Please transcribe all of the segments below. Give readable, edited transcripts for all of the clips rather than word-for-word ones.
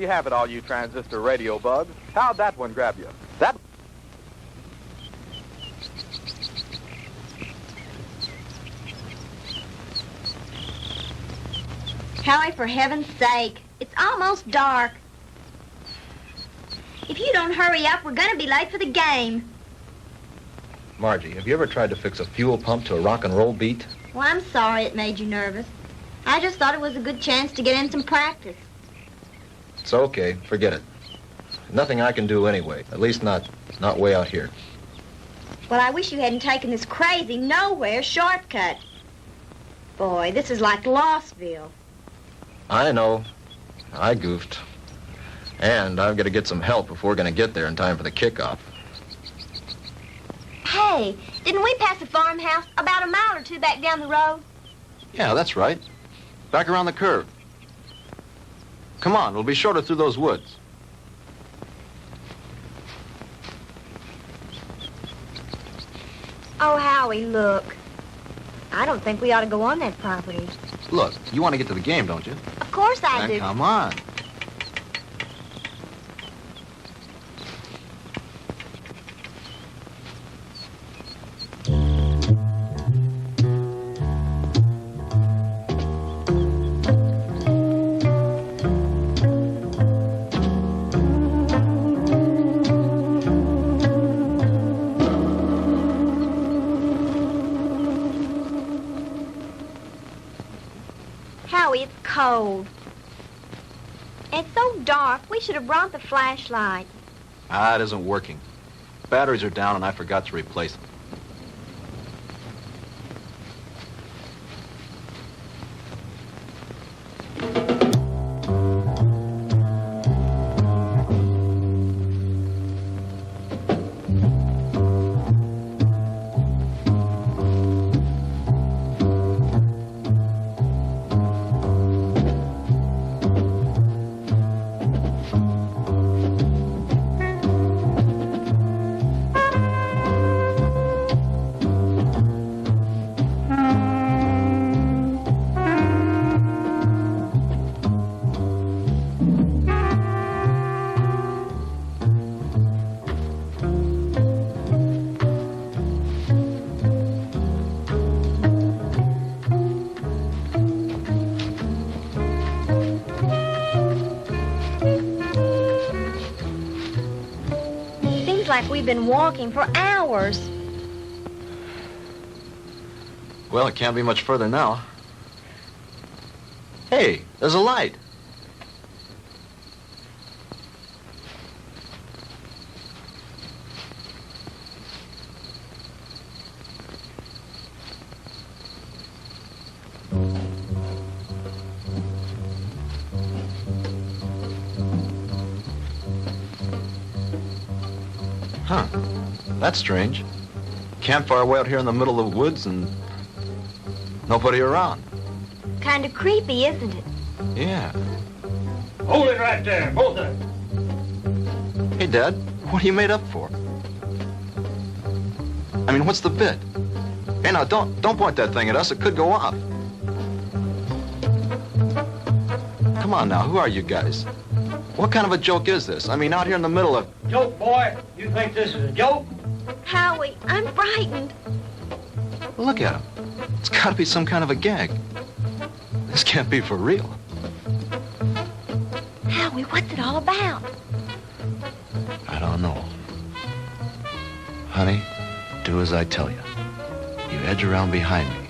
you have it, all you transistor radio bugs. How'd that one grab you? That... Howie, for heaven's sake, it's almost dark. If you don't hurry up, we're gonna be late for the game. Margie, have you ever tried to fix a fuel pump to a rock and roll beat? Well, I'm sorry it made you nervous. I just thought it was a good chance to get in some practice. It's okay. Forget it. Nothing I can do anyway. At least not way out here. Well, I wish you hadn't taken this crazy nowhere shortcut. Boy, this is like Lossville. I know. I goofed. And I've got to get some help if we're going to get there in time for the kickoff. Hey, didn't we pass a farmhouse about a mile or two back down the road? Yeah, that's right. Back around the curve. Come on, we'll be shorter through those woods. Oh, Howie, look. I don't think we ought to go on that property. Look, you want to get to the game, don't you? Of course I do. Then come on. It's cold. It's so dark, we should have brought the flashlight. It isn't working. Batteries are down and I forgot to replace them. We've been walking for hours. Well, it can't be much further now. Hey, there's a light. Huh. That's strange. Campfire way out here in the middle of the woods and nobody around. Kind of creepy, isn't it? Yeah. Hold it right there, both of them. Hey, Dad, what are you made up for? I mean, what's the bit? Hey, now, don't point that thing at us. It could go off. Come on now, who are you guys? What kind of a joke is this? I mean, out here in the middle of... Joke, boy? You think this is a joke? Howie, I'm frightened. Look at him. It's got to be some kind of a gag. This can't be for real. Howie, what's it all about? I don't know. Honey, do as I tell you. You edge around behind me.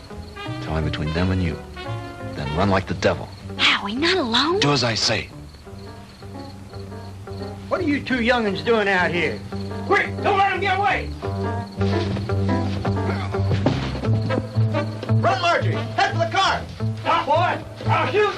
Tell me between them and you. Then run like the devil. Howie, not alone. Do as I say. What are you two young'uns doing out here? Quick, don't let them get away! Run, Margie! Head for the car! Stop, boy! I'll shoot!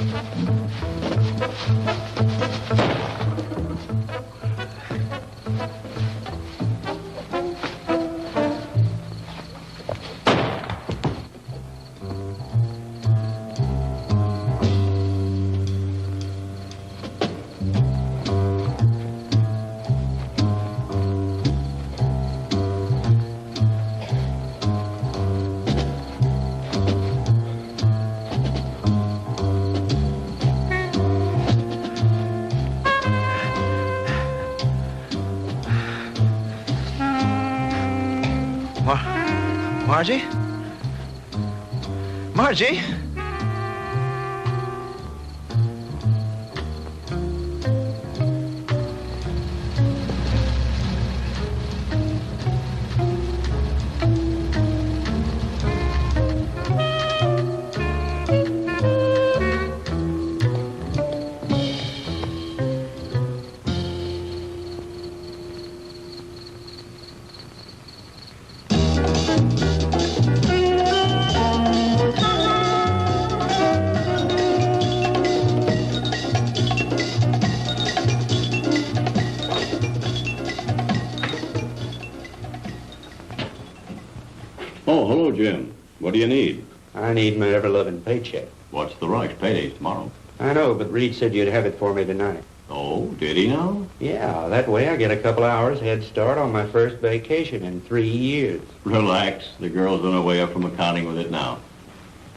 Margie? Margie? Oh, hello, Jim. What do you need? I need my ever-loving paycheck. What's the rush? Payday's tomorrow. I know, but Reed said you'd have it for me tonight. Oh, did he now? Yeah, that way I get a couple hours head start on my first vacation in 3 years. Relax. The girl's on her way up from accounting with it now.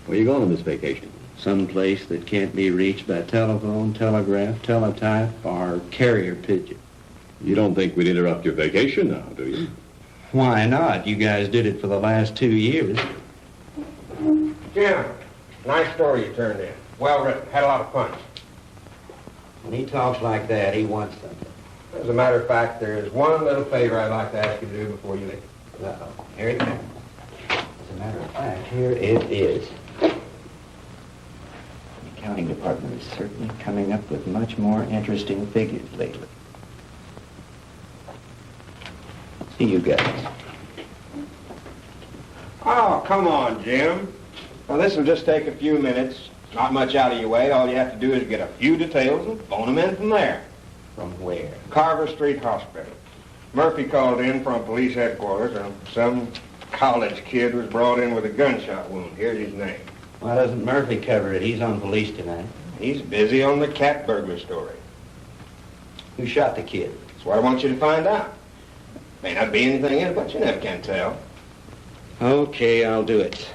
Where you going on this vacation? Some place that can't be reached by telephone, telegraph, teletype, or carrier pigeon. You don't think we'd interrupt your vacation now, do you? Why not? You guys did it for the last 2 years. Jim, nice story you turned in. Well written. Had a lot of punch. When he talks like that, he wants something. As a matter of fact, there's one little favor I'd like to ask you to do before you leave. Uh-oh. Here it comes. As a matter of fact, here it is. The accounting department is certainly coming up with much more interesting figures lately. See you guys. Oh, come on, Jim. Now, this will just take a few minutes. Not much out of your way. All you have to do is get a few details and phone them in from there. From where? Carver Street Hospital. Murphy called in from police headquarters, and some college kid was brought in with a gunshot wound. Here's his name. Why doesn't Murphy cover it? He's on police tonight. He's busy on the cat burglar story. Who shot the kid? That's what I want you to find out. May not be anything in it, but you never can tell. Okay, I'll do it.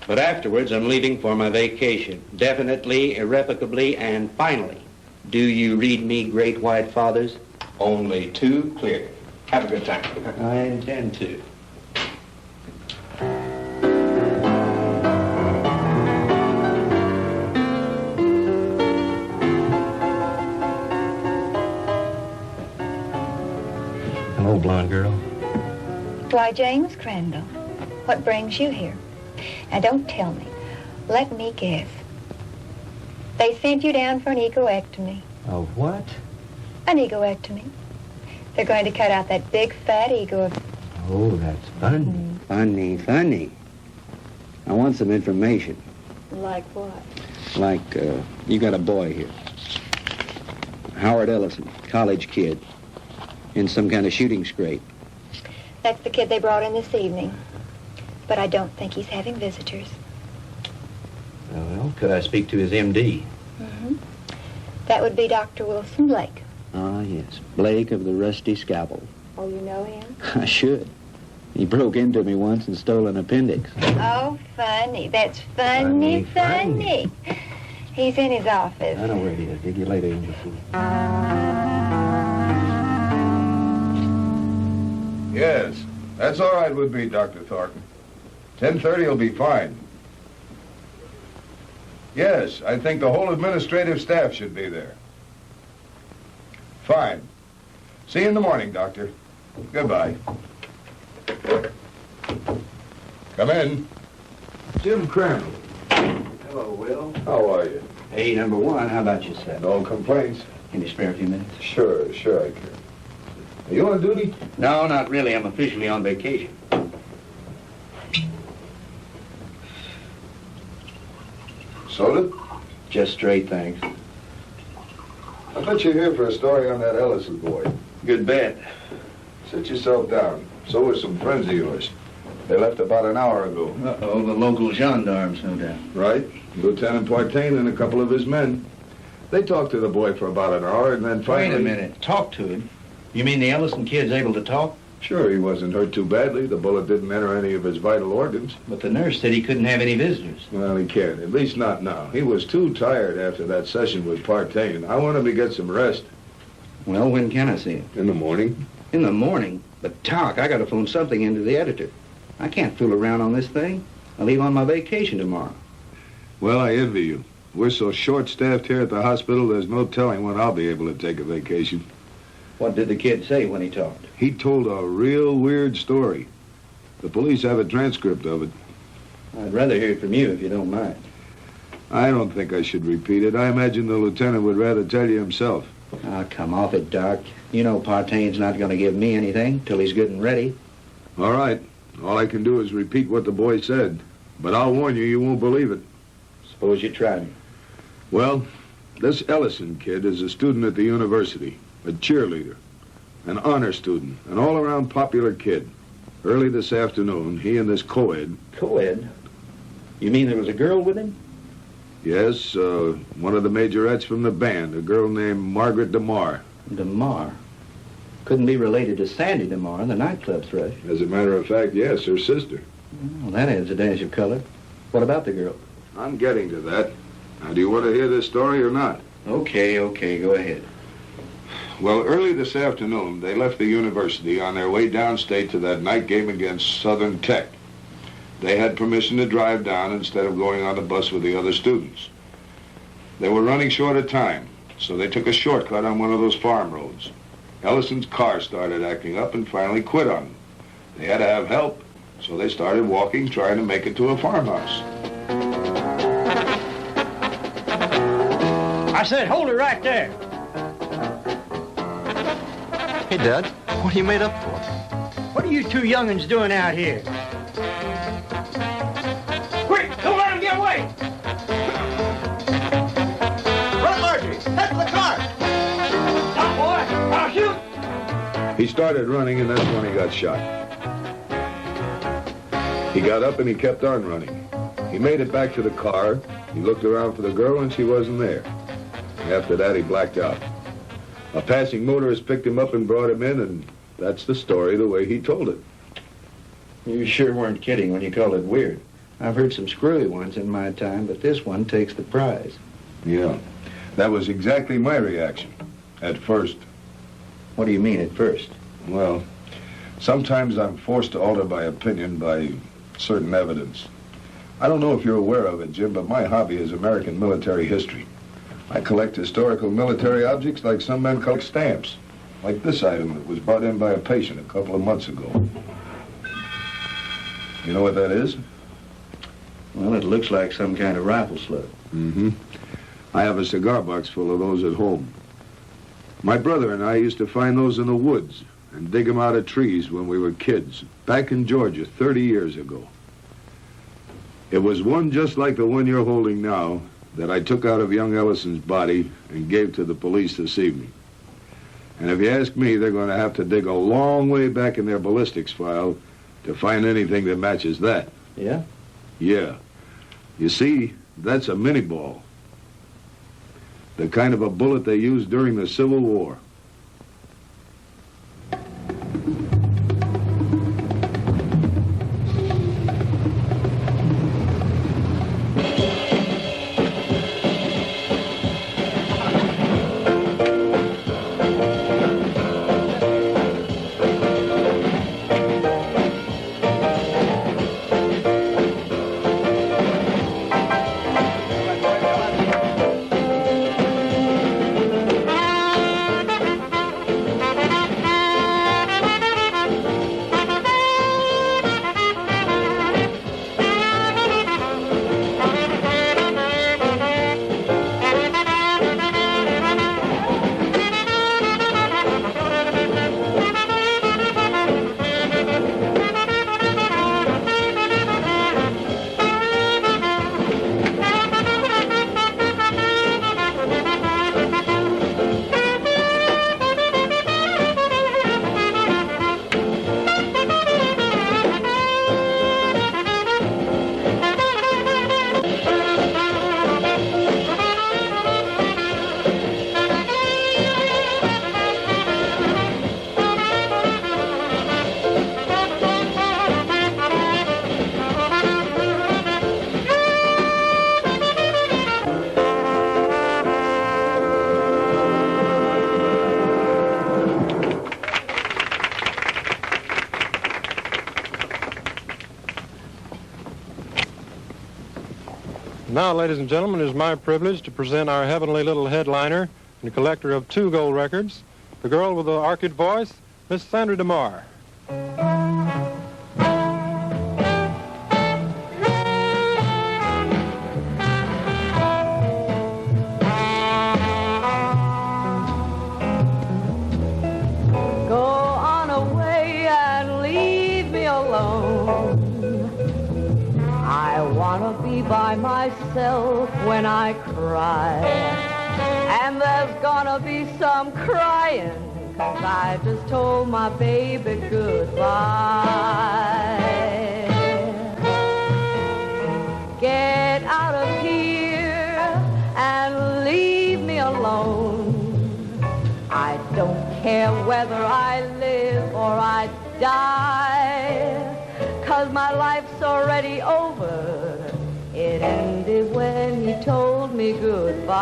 But afterwards, I'm leaving for my vacation. Definitely, irrevocably, and finally. Do you read me, great white fathers? Only too clear. Have a good time. I intend to. Hello, blonde girl. Why, James Crandall, what brings you here? Now, don't tell me. Let me guess. They sent you down for an egoectomy. A what? An egoectomy. They're going to cut out that big, fat ego of... Oh, that's funny. Funny. I want some information. Like what? Like, you got a boy here. Howard Ellison, college kid, in some kind of shooting scrape. That's the kid they brought in this evening. But I don't think he's having visitors. Well, could I speak to his M.D.? Mm-hmm. That would be Dr. Wilson Blake. Ah, yes. Blake of the Rusty Scalpel. Oh, you know him? I should. He broke into me once and stole an appendix. Oh, funny. That's funny. He's in his office. I know where he is. Dig you later, Angel Fool. Yes, that's all right with me, Dr. Thornton. 10:30 will be fine. Yes, I think the whole administrative staff should be there. Fine. See you in the morning, Doctor. Goodbye. Come in. Jim Crandall. Hello, Will. How are you? Hey, number one, how about yourself? No complaints? Can you spare a few minutes? Sure I can. Are you on duty? No, not really. I'm officially on vacation. Soda? Just straight, thanks. I bet you're here for a story on that Ellison boy. Good bet. Sit yourself down. So are some friends of yours. They left about an hour ago. Uh-oh, the local gendarmes, no doubt. Right. Lieutenant Partain and a couple of his men. They talked to the boy for about an hour and then finally... Wait a minute. Talk to him? You mean the Ellison kid's able to talk? Sure, he wasn't hurt too badly. The bullet didn't enter any of his vital organs. But the nurse said he couldn't have any visitors. Well, he can't. At least not now. He was too tired after that session with Partain. I want him to get some rest. Well, when can I see him? In the morning. In the morning? But, Talk, I got to phone something into the editor. I can't fool around on this thing. I leave on my vacation tomorrow. Well, I envy you. We're so short-staffed here at the hospital, there's no telling when I'll be able to take a vacation. What did the kid say when he talked? He told a real weird story. The police have a transcript of it. I'd rather hear it from you if you don't mind. I don't think I should repeat it. I imagine the lieutenant would rather tell you himself. Ah, come off it, Doc. You know Partaine's not going to give me anything till he's good and ready. All right. All I can do is repeat what the boy said. But I'll warn you, you won't believe it. Suppose you try me. Well, this Ellison kid is a student at the university, a cheerleader, an honor student, an all-around popular kid. Early this afternoon, he and this co-ed... Co-ed? You mean there was a girl with him? Yes, one of the majorettes from the band, a girl named Margaret DeMar. DeMar? Couldn't be related to Sandy DeMar, the nightclub thrush. As a matter of fact, yes, her sister. Well, that adds a dash of color. What about the girl? I'm getting to that. Now, do you want to hear this story or not? Okay, go ahead. Well, early this afternoon, they left the university on their way downstate to that night game against Southern Tech. They had permission to drive down instead of going on the bus with the other students. They were running short of time, so they took a shortcut on one of those farm roads. Ellison's car started acting up and finally quit on them. They had to have help, so they started walking, trying to make it to a farmhouse. I said, hold it right there. Hey, Dad, what are you made up for? What are you two young'uns doing out here? Quick, don't let him get away! Run, Margie! Head for the car! Stop, boy! I'll shoot! He started running, and that's when he got shot. He got up and he kept on running. He made it back to the car. He looked around for the girl, and she wasn't there. After that, he blacked out. A passing motorist picked him up and brought him in, and that's the story the way he told it. You sure weren't kidding when you called it weird. I've heard some screwy ones in my time, but this one takes the prize. Yeah, that was exactly my reaction, at first. What do you mean at first? Well, sometimes I'm forced to alter my opinion by certain evidence. I don't know if you're aware of it, Jim, but my hobby is American military history. I collect historical military objects like some men collect stamps, like this item that was brought in by a patient a couple of months ago. You know what that is? Well, it looks like some kind of rifle slug. Mm-hmm. I have a cigar box full of those at home. My brother and I used to find those in the woods and dig them out of trees when we were kids, back in Georgia 30 years ago. It was one just like the one you're holding now that I took out of young Ellison's body and gave to the police this evening. And if you ask me, they're going to have to dig a long way back in their ballistics file to find anything that matches that. Yeah? Yeah. You see, that's a mini ball. The kind of a bullet they used during the Civil War. Now, ladies and gentlemen, it is my privilege to present our heavenly little headliner and collector of 2 gold records, the girl with the orchid voice, Miss Sandra DeMar. Go on away and leave me alone. I want to be by myself when I cry. And there's gonna be some crying, 'cause I just told my baby goodbye. Get out of here and leave me alone. I don't care whether I live or I die, 'cause my life's already over. It ended when he told me goodbye.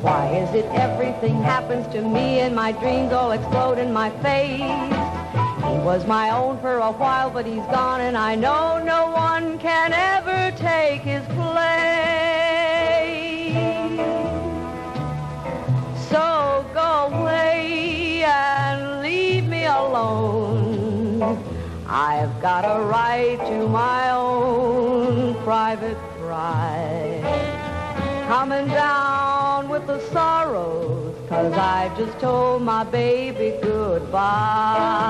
Why is it everything happens to me and my dreams all explode in my face? He was my own for a while, but he's gone, and I know no one can ever take his place. So go away and leave me alone. I've got a right to my own private pride. Coming down with the sorrows, 'cause I just told my baby goodbye.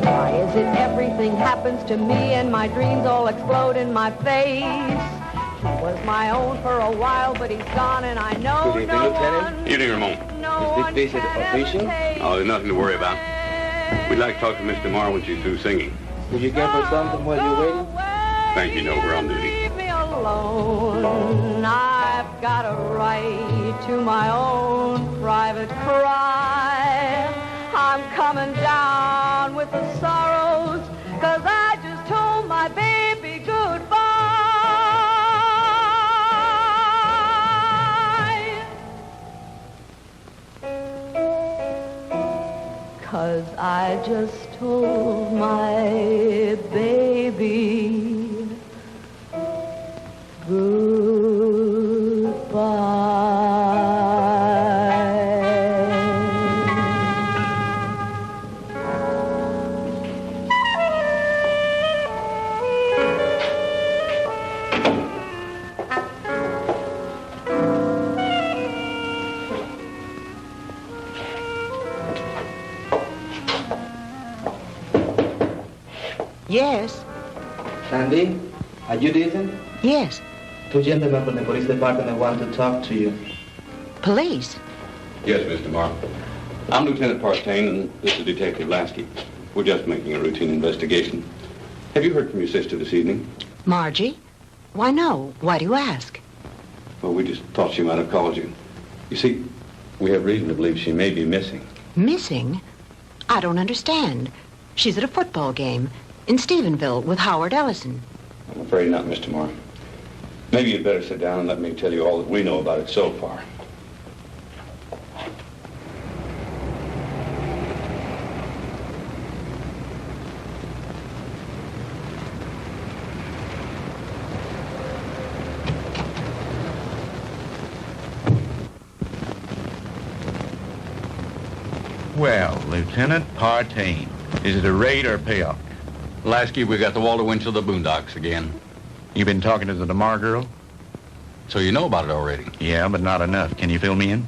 Why is it everything happens to me and my dreams all explode in my face? He was my own for a while, but he's gone, and I know Good evening, no Lieutenant. one. Evening, Ramon. No Is this visit official? Oh, there's nothing to worry about. We'd like to talk to Miss DeMar when she's through singing. Would you give her something while you're waiting? Thank you, no, we're on duty. Leave me alone. I've got a right to my own private cry. I'm coming down with the sorrows, 'cause I just told my baby goodbye. 'Cause I just told my baby Yes. Sandy, are you decent? Yes. 2 gentlemen from the police department want to talk to you. Police? Yes, Miss DeMar. I'm Lieutenant Partain, and this is Detective Lasky. We're just making a routine investigation. Have you heard from your sister this evening? Margie? Why, no. Why do you ask? Well, we just thought she might have called you. You see, we have reason to believe she may be missing. Missing? I don't understand. She's at a football game in Stephenville with Howard Ellison. I'm afraid not, Miss DeMar. Maybe you'd better sit down and let me tell you all that we know about it so far. Well, Lieutenant Partain, is it a raid or a payoff? Lasky, we got the Walter Winchell the Boondocks again. You been talking to the DeMar girl? So you know about it already? Yeah, but not enough. Can you fill me in?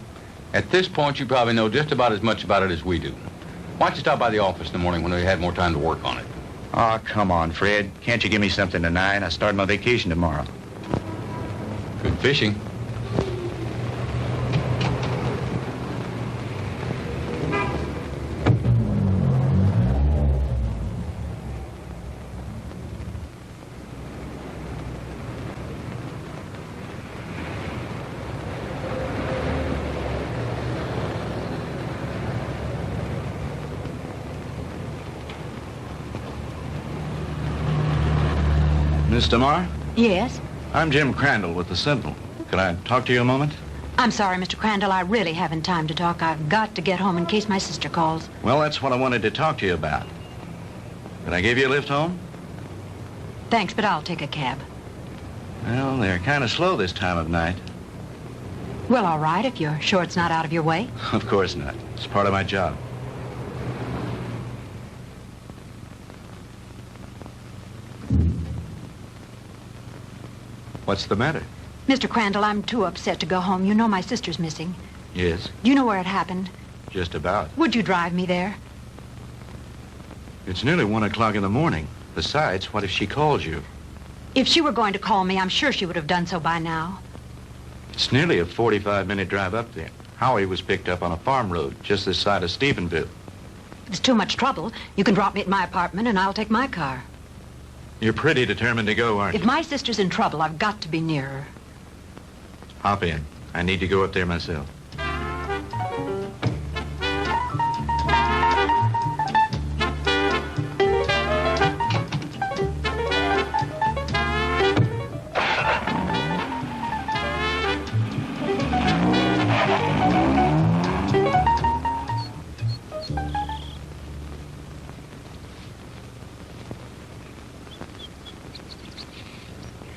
At this point, you probably know just about as much about it as we do. Why don't you stop by the office in the morning when we had more time to work on it? Oh, come on, Fred. Can't you give me something tonight? I start my vacation tomorrow. Good fishing. Miss DeMar? Yes? I'm Jim Crandall with the Sentinel. Can I talk to you a moment? I'm sorry, Mr. Crandall. I really haven't time to talk. I've got to get home in case my sister calls. Well, that's what I wanted to talk to you about. Can I give you a lift home? Thanks, but I'll take a cab. Well, they're kind of slow this time of night. Well, all right, if you're sure it's not out of your way. Of course not. It's part of my job. What's the matter? Mr. Crandall, I'm too upset to go home. You know my sister's missing. Yes, Do you know where it happened? just about. Would you drive me there? It's nearly 1 o'clock in the morning. Besides, what if she calls you? If she were going to call me, I'm sure she would have done so by now. It's nearly a 45-minute drive up there. Howie was picked up on a farm road just this side of Stephenville. If it's too much trouble, you can drop me at my apartment and I'll take my car. You're pretty determined to go, aren't If you? my sister's in trouble, I've got to be near her. Hop in. I need to go up there myself.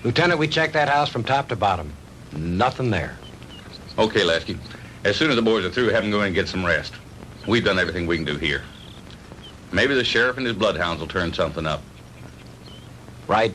Lieutenant, we checked that house from top to bottom. Nothing there. Okay, Lasky. As soon as the boys are through, have them go in and get some rest. We've done everything we can do here. Maybe the sheriff and his bloodhounds will turn something up. Right.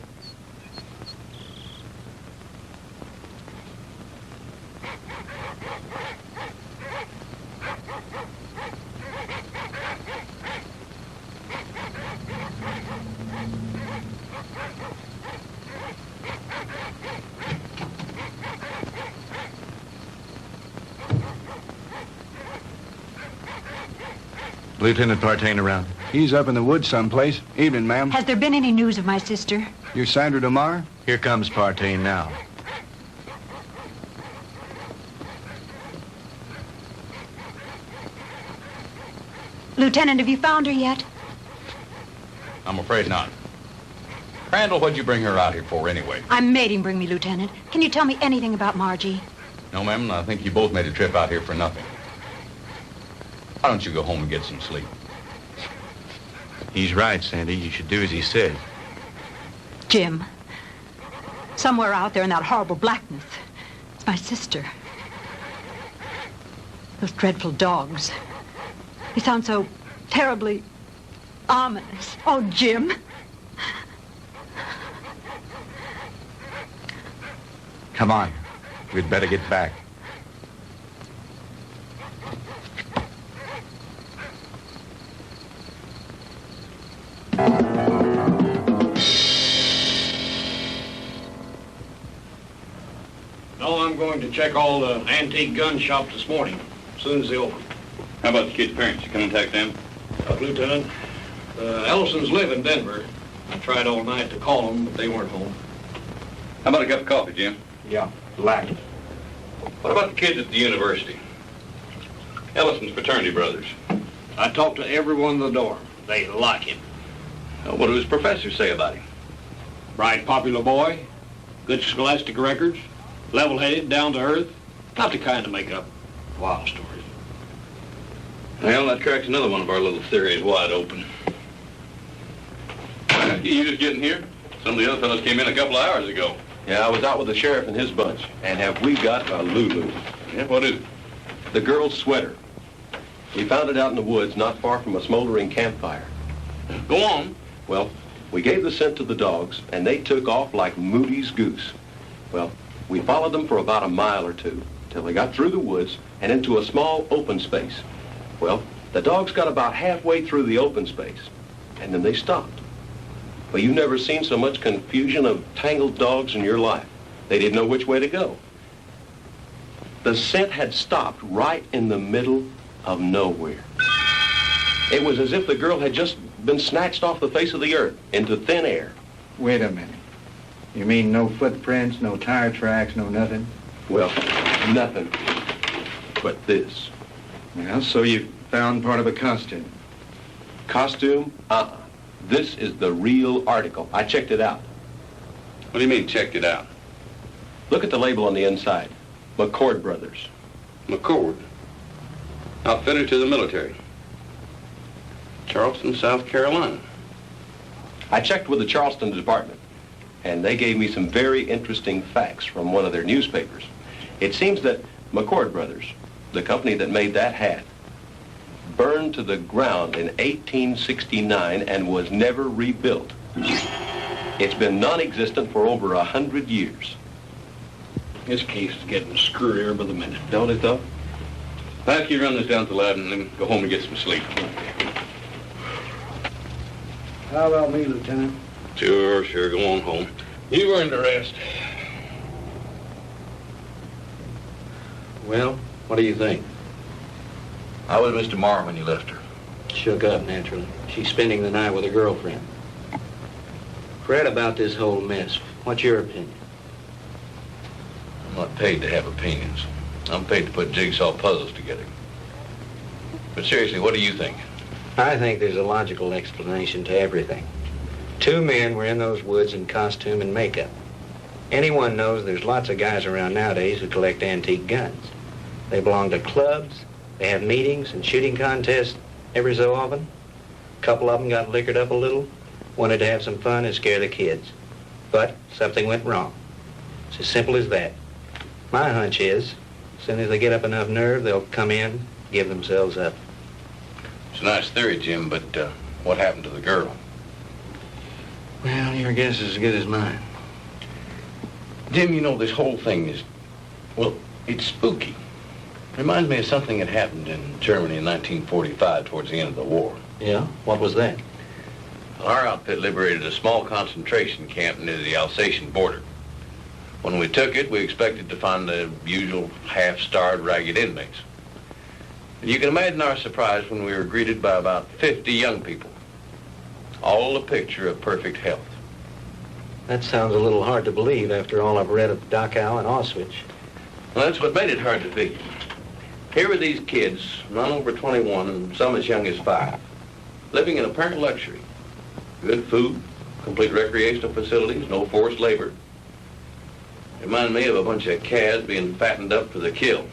Lieutenant Partain around. He's up in the woods someplace. Evening, ma'am. Has there been any news of my sister? You're Sandra DeMar? Here comes Partain now. Lieutenant, have you found her yet? I'm afraid not. Crandall, what'd you bring her out here for anyway? I made him bring me, Lieutenant. Can you tell me anything about Margie? No, ma'am, I think you both made a trip out here for nothing. Why don't you go home and get some sleep? He's right, Sandy. You should do as he said. Jim, somewhere out there in that horrible blackness, it's my sister. Those dreadful dogs. They sound so terribly ominous. Oh, Jim. Come on. We'd better get back. No, I'm going to check all the antique gun shops this morning, as soon as they open. How about the kid's parents? You come and contact them? Lieutenant, Ellisons live in Denver. I tried all night to call them, but they weren't home. How about a cup of coffee, Jim? Yeah, black. What about the kids at the university? Ellison's fraternity brothers. I talked to everyone in the dorm. They like him. What do his professors say about him? Bright, popular boy, good scholastic records, level-headed, down to earth. Not the kind to make up wild stories. Well, that cracks another one of our little theories wide open. You just getting here? Some of the other fellows came in a couple of hours ago. Yeah, I was out with the sheriff and his bunch. And have we got a Lulu? Yeah, what is it? The girl's sweater. We found it out in the woods not far from a smoldering campfire. Go on. Well, we gave the scent to the dogs, and they took off like Moody's goose. Well, we followed them for about a mile or two, till they got through the woods and into a small open space. Well, the dogs got about halfway through the open space, and then they stopped. Well, you've never seen so much confusion of tangled dogs in your life. They didn't know which way to go. The scent had stopped right in the middle of nowhere. It was as if the girl had just been snatched off the face of the earth into thin air. Wait a minute. You mean no footprints, no tire tracks, no nothing? Well, nothing but this. Well, so you found part of a costume. Costume? This is the real article. I checked it out. What do you mean, checked it out? Look at the label on the inside. McCord Brothers. McCord? Outfitter to the military. Charleston, South Carolina. I checked with the Charleston department, and they gave me some very interesting facts from one of their newspapers. It seems that McCord Brothers, the company that made that hat, burned to the ground in 1869 and was never rebuilt. It's been non-existent for over 100 years. This case is getting screwier by the minute. Don't it, though? Lasky, run this down to the lab and then go home and get some sleep. How about me, Lieutenant? Sure, go on home. You've earned a rest. Well, what do you think? How was Mr. Marr when you left her? Shook up, naturally. She's spending the night with a girlfriend. Fred, about this whole mess, what's your opinion? I'm not paid to have opinions. I'm paid to put jigsaw puzzles together. But seriously, what do you think? I think there's a logical explanation to everything. Two men were in those woods in costume and makeup. Anyone knows there's lots of guys around nowadays who collect antique guns. They belong to clubs, they have meetings and shooting contests every so often. A couple of them got liquored up a little, wanted to have some fun and scare the kids. But something went wrong. It's as simple as that. My hunch is, as soon as they get up enough nerve, they'll come in, give themselves up. It's a nice theory, Jim, but what happened to the girl? Well, your guess is as good as mine. Jim, you know, this whole thing is, well, it's spooky. Reminds me of something that happened in Germany in 1945 towards the end of the war. Yeah? What was that? Our outfit liberated a small concentration camp near the Alsatian border. When we took it, we expected to find the usual half-starved, ragged inmates. And you can imagine our surprise when we were greeted by about 50 young people, all a picture of perfect health. That sounds a little hard to believe after all I've read of Dachau and Auschwitz. Well, that's what made it hard to figure. Here were these kids, none over 21 and some as young as 5, living in apparent luxury. Good food, complete recreational facilities, no forced labor. Reminded me of a bunch of calves being fattened up for the kill.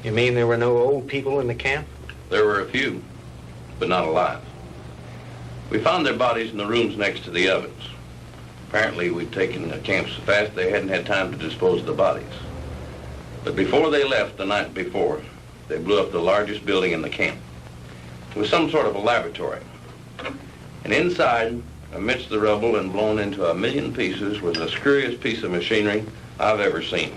You mean there were no old people in the camp? There were a few, but not alive. We found their bodies in the rooms next to the ovens. Apparently, we'd taken the camp so fast they hadn't had time to dispose of the bodies. But before they left the night before, they blew up the largest building in the camp. It was some sort of a laboratory. And inside, amidst the rubble and blown into a million pieces, was the screwiest piece of machinery I've ever seen.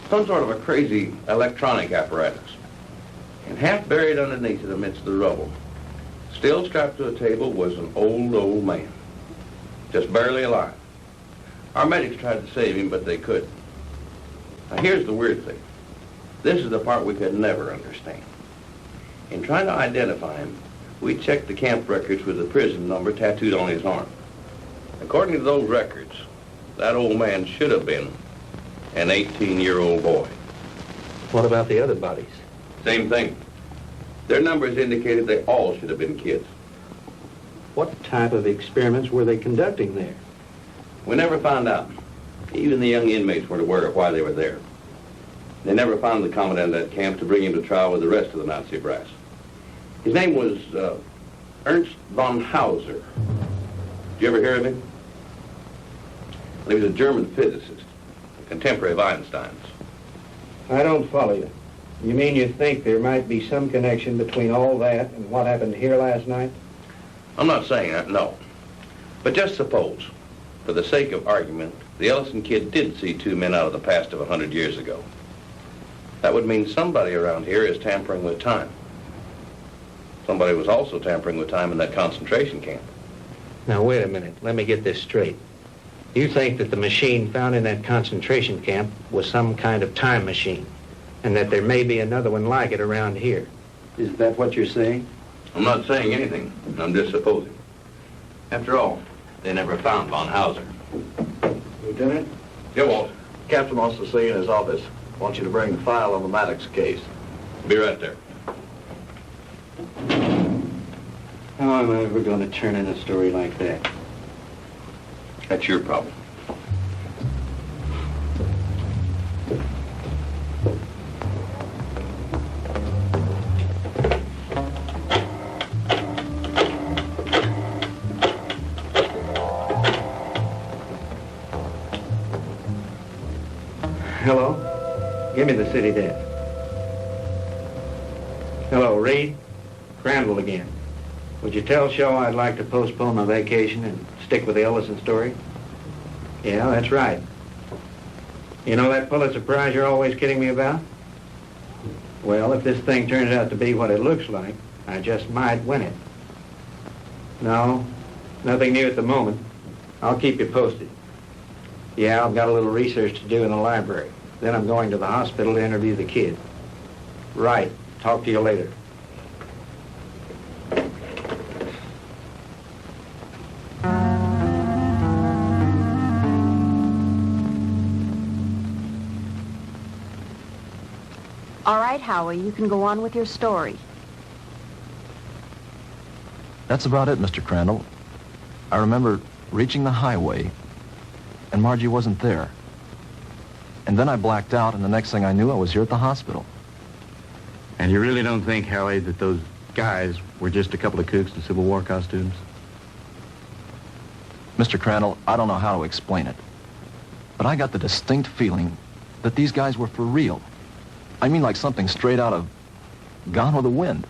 Some sort of a crazy electronic apparatus. And half buried underneath it amidst the rubble, still strapped to a table, was an old man. Just barely alive. Our medics tried to save him, but they couldn't. Now here's the weird thing. This is the part we could never understand. In trying to identify him, we checked the camp records with the prison number tattooed on his arm. According to those records, that old man should have been an 18-year-old boy. What about the other bodies? Same thing. Their numbers indicated they all should have been kids. What type of experiments were they conducting there? We never found out. Even the young inmates weren't aware of why they were there. They never found the commandant of that camp to bring him to trial with the rest of the Nazi brass. His name was Ernst von Hauser. Did you ever hear of him? Well, he was a German physicist, a contemporary of Einstein's. I don't follow you. You mean you think there might be some connection between all that and what happened here last night? I'm not saying that, no. But just suppose, for the sake of argument, the Ellison kid did see two men out of the past of 100 years ago. That would mean somebody around here is tampering with time. Somebody was also tampering with time in that concentration camp. Now, wait a minute. Let me get this straight. You think that the machine found in that concentration camp was some kind of time machine, and that there may be another one like it around here. Is that what you're saying? I'm not saying anything. I'm just supposing. After all, they never found von Hauser. Lieutenant? Yeah, Walt. Captain wants to see you in his office. Wants you to bring the file on the Maddox case. Be right there. How am I ever going to turn in a story like that? That's your problem. Hello? Give me the city desk. Hello, Reed? Crandall again. Would you tell Shaw I'd like to postpone my vacation and stick with the Ellison story? Yeah, that's right. You know that Pulitzer Prize you're always kidding me about? Well, if this thing turns out to be what it looks like, I just might win it. No, nothing new at the moment. I'll keep you posted. Yeah, I've got a little research to do in the library. Then I'm going to the hospital to interview the kid. Right. Talk to you later. All right, Howie, you can go on with your story. That's about it, Mr. Crandall. I remember reaching the highway, and Margie wasn't there. And then I blacked out, and the next thing I knew, I was here at the hospital. And you really don't think, Howie, that those guys were just a couple of kooks in Civil War costumes? Mr. Crandall, I don't know how to explain it, but I got the distinct feeling that these guys were for real. I mean, like something straight out of Gone with the Wind.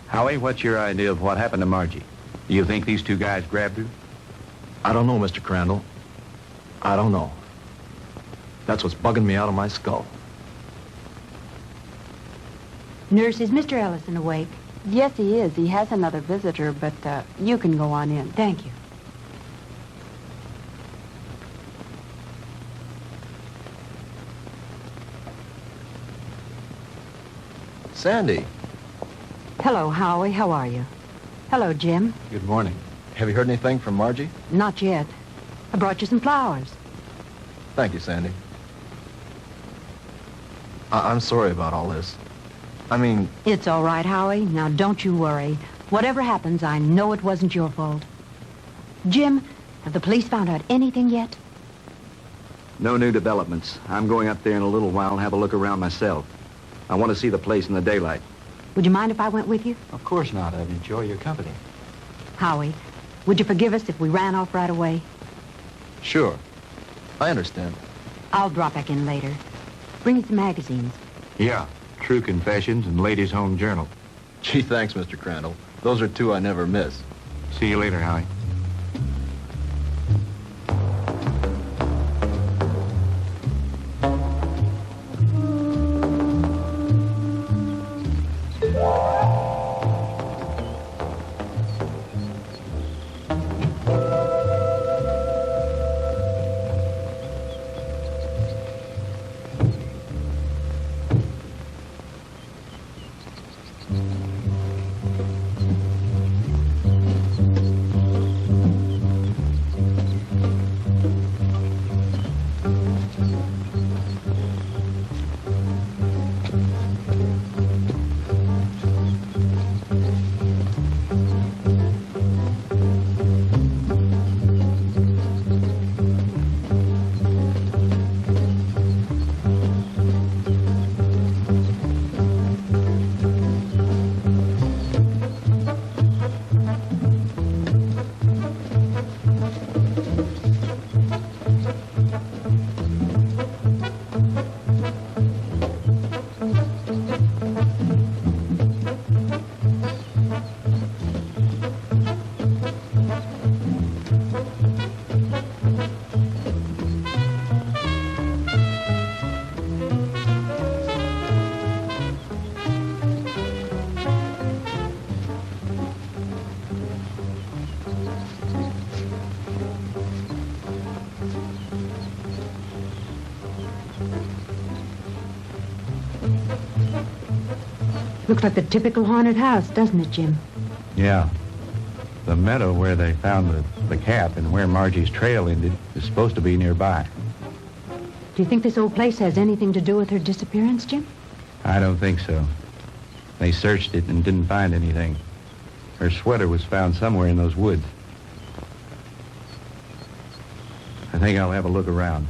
Howie, what's your idea of what happened to Margie? Do you think these two guys grabbed her? I don't know, Mr. Crandall. I don't know. That's what's bugging me out of my skull. Nurse, is Mr. Ellison awake? Yes, he is. He has another visitor, but you can go on in. Thank you. Sandy. Hello, Howie. How are you? Hello, Jim. Good morning. Have you heard anything from Margie? Not yet. I brought you some flowers. Thank you, Sandy. I'm sorry about all this. I mean... It's all right, Howie. Now, don't you worry. Whatever happens, I know it wasn't your fault. Jim, have the police found out anything yet? No new developments. I'm going up there in a little while and have a look around myself. I want to see the place in the daylight. Would you mind if I went with you? Of course not. I'd enjoy your company. Howie, would you forgive us if we ran off right away? Sure. I understand. I'll drop back in later. Bring us the magazines. Yeah. True Confessions and Ladies' Home Journal. Gee, thanks, Mr. Crandall. Those are two I never miss. See you later, Howie. Looks like the typical haunted house, doesn't it, Jim? Yeah. The meadow where they found the cap and where Margie's trail ended is supposed to be nearby. Do you think this old place has anything to do with her disappearance, Jim? I don't think so. They searched it and didn't find anything. Her sweater was found somewhere in those woods. I think I'll have a look around.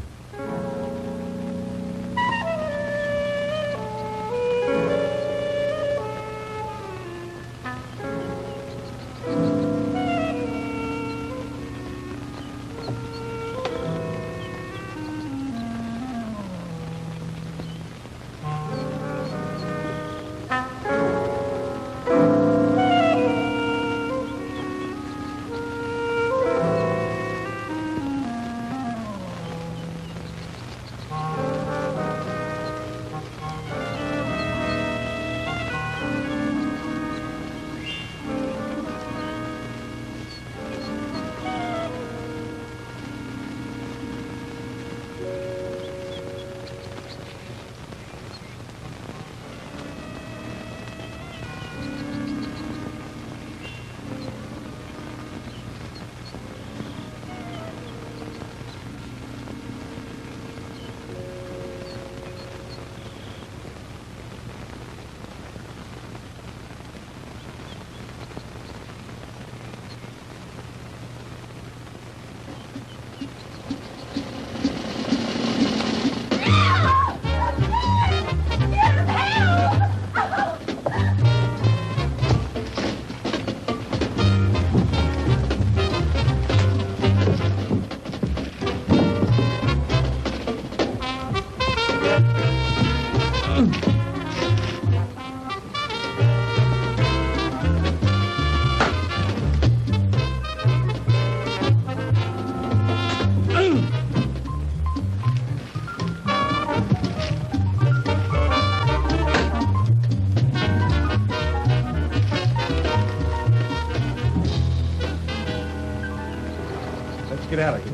Get out of here.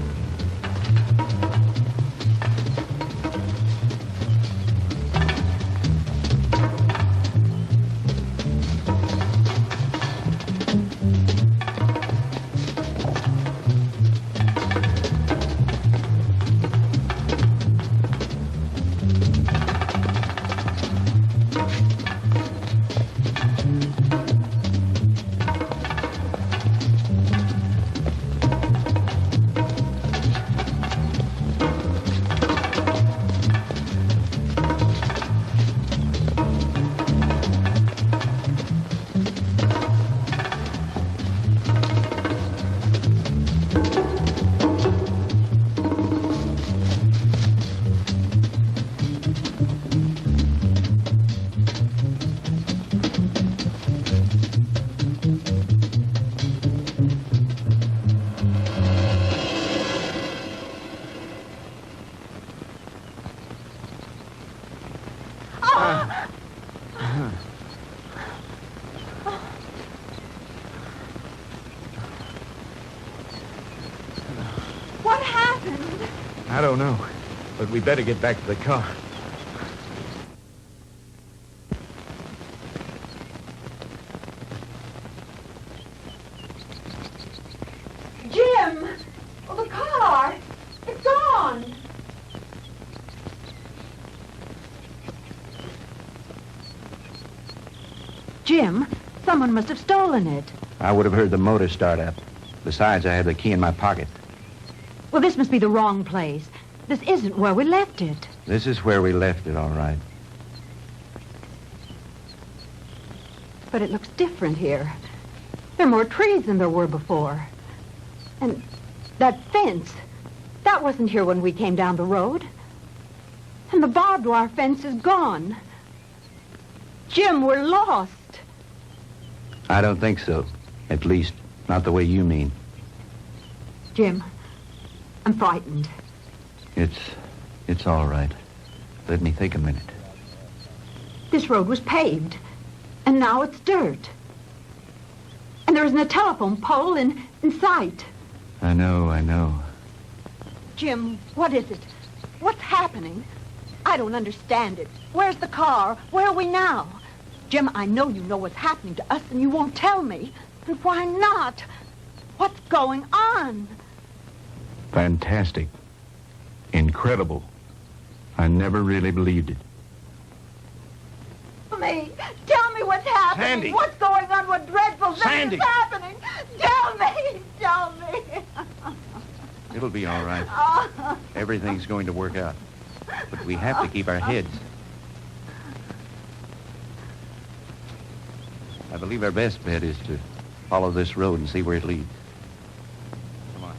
I don't know, but we better get back to the car. Jim! Oh, the car! It's gone! Jim, someone must have stolen it. I would have heard the motor start up. Besides, I had the key in my pocket. Well, this must be the wrong place. This isn't where we left it. This is where we left it, all right. But it looks different here. There are more trees than there were before. And that fence, that wasn't here when we came down the road. And the barbed wire fence is gone. Jim, we're lost. I don't think so. At least, not the way you mean. Jim, I'm frightened. It's all right. Let me think a minute. This road was paved, and now it's dirt. And there isn't a telephone pole in sight. I know. Jim, what is it? What's happening? I don't understand it. Where's the car? Where are we now? Jim, I know you know what's happening to us, and you won't tell me. And why not? What's going on? Fantastic. Incredible. I never really believed it. Tell me what's happening. Sandy. What's going on? What dreadful thing Sandy. is happening? Tell me. It'll be all right. Everything's going to work out. But we have to keep our heads. I believe our best bet is to follow this road and see where it leads. Come on.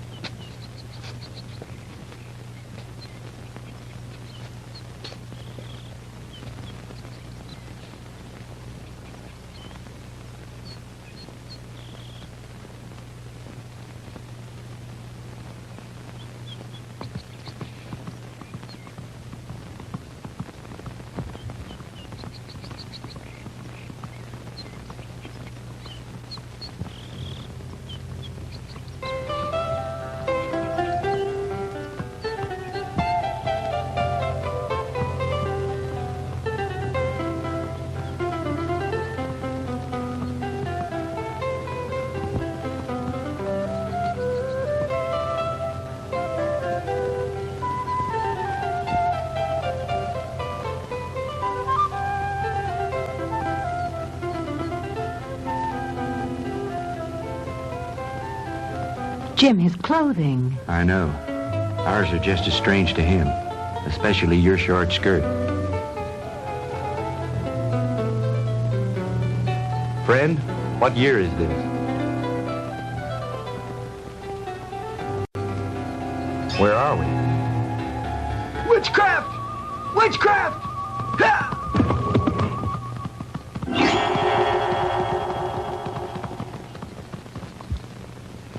Jim, his clothing. I know. Ours are just as strange to him, especially your short skirt. Friend, what year is this? Where are we? Witchcraft! Witchcraft! Ha!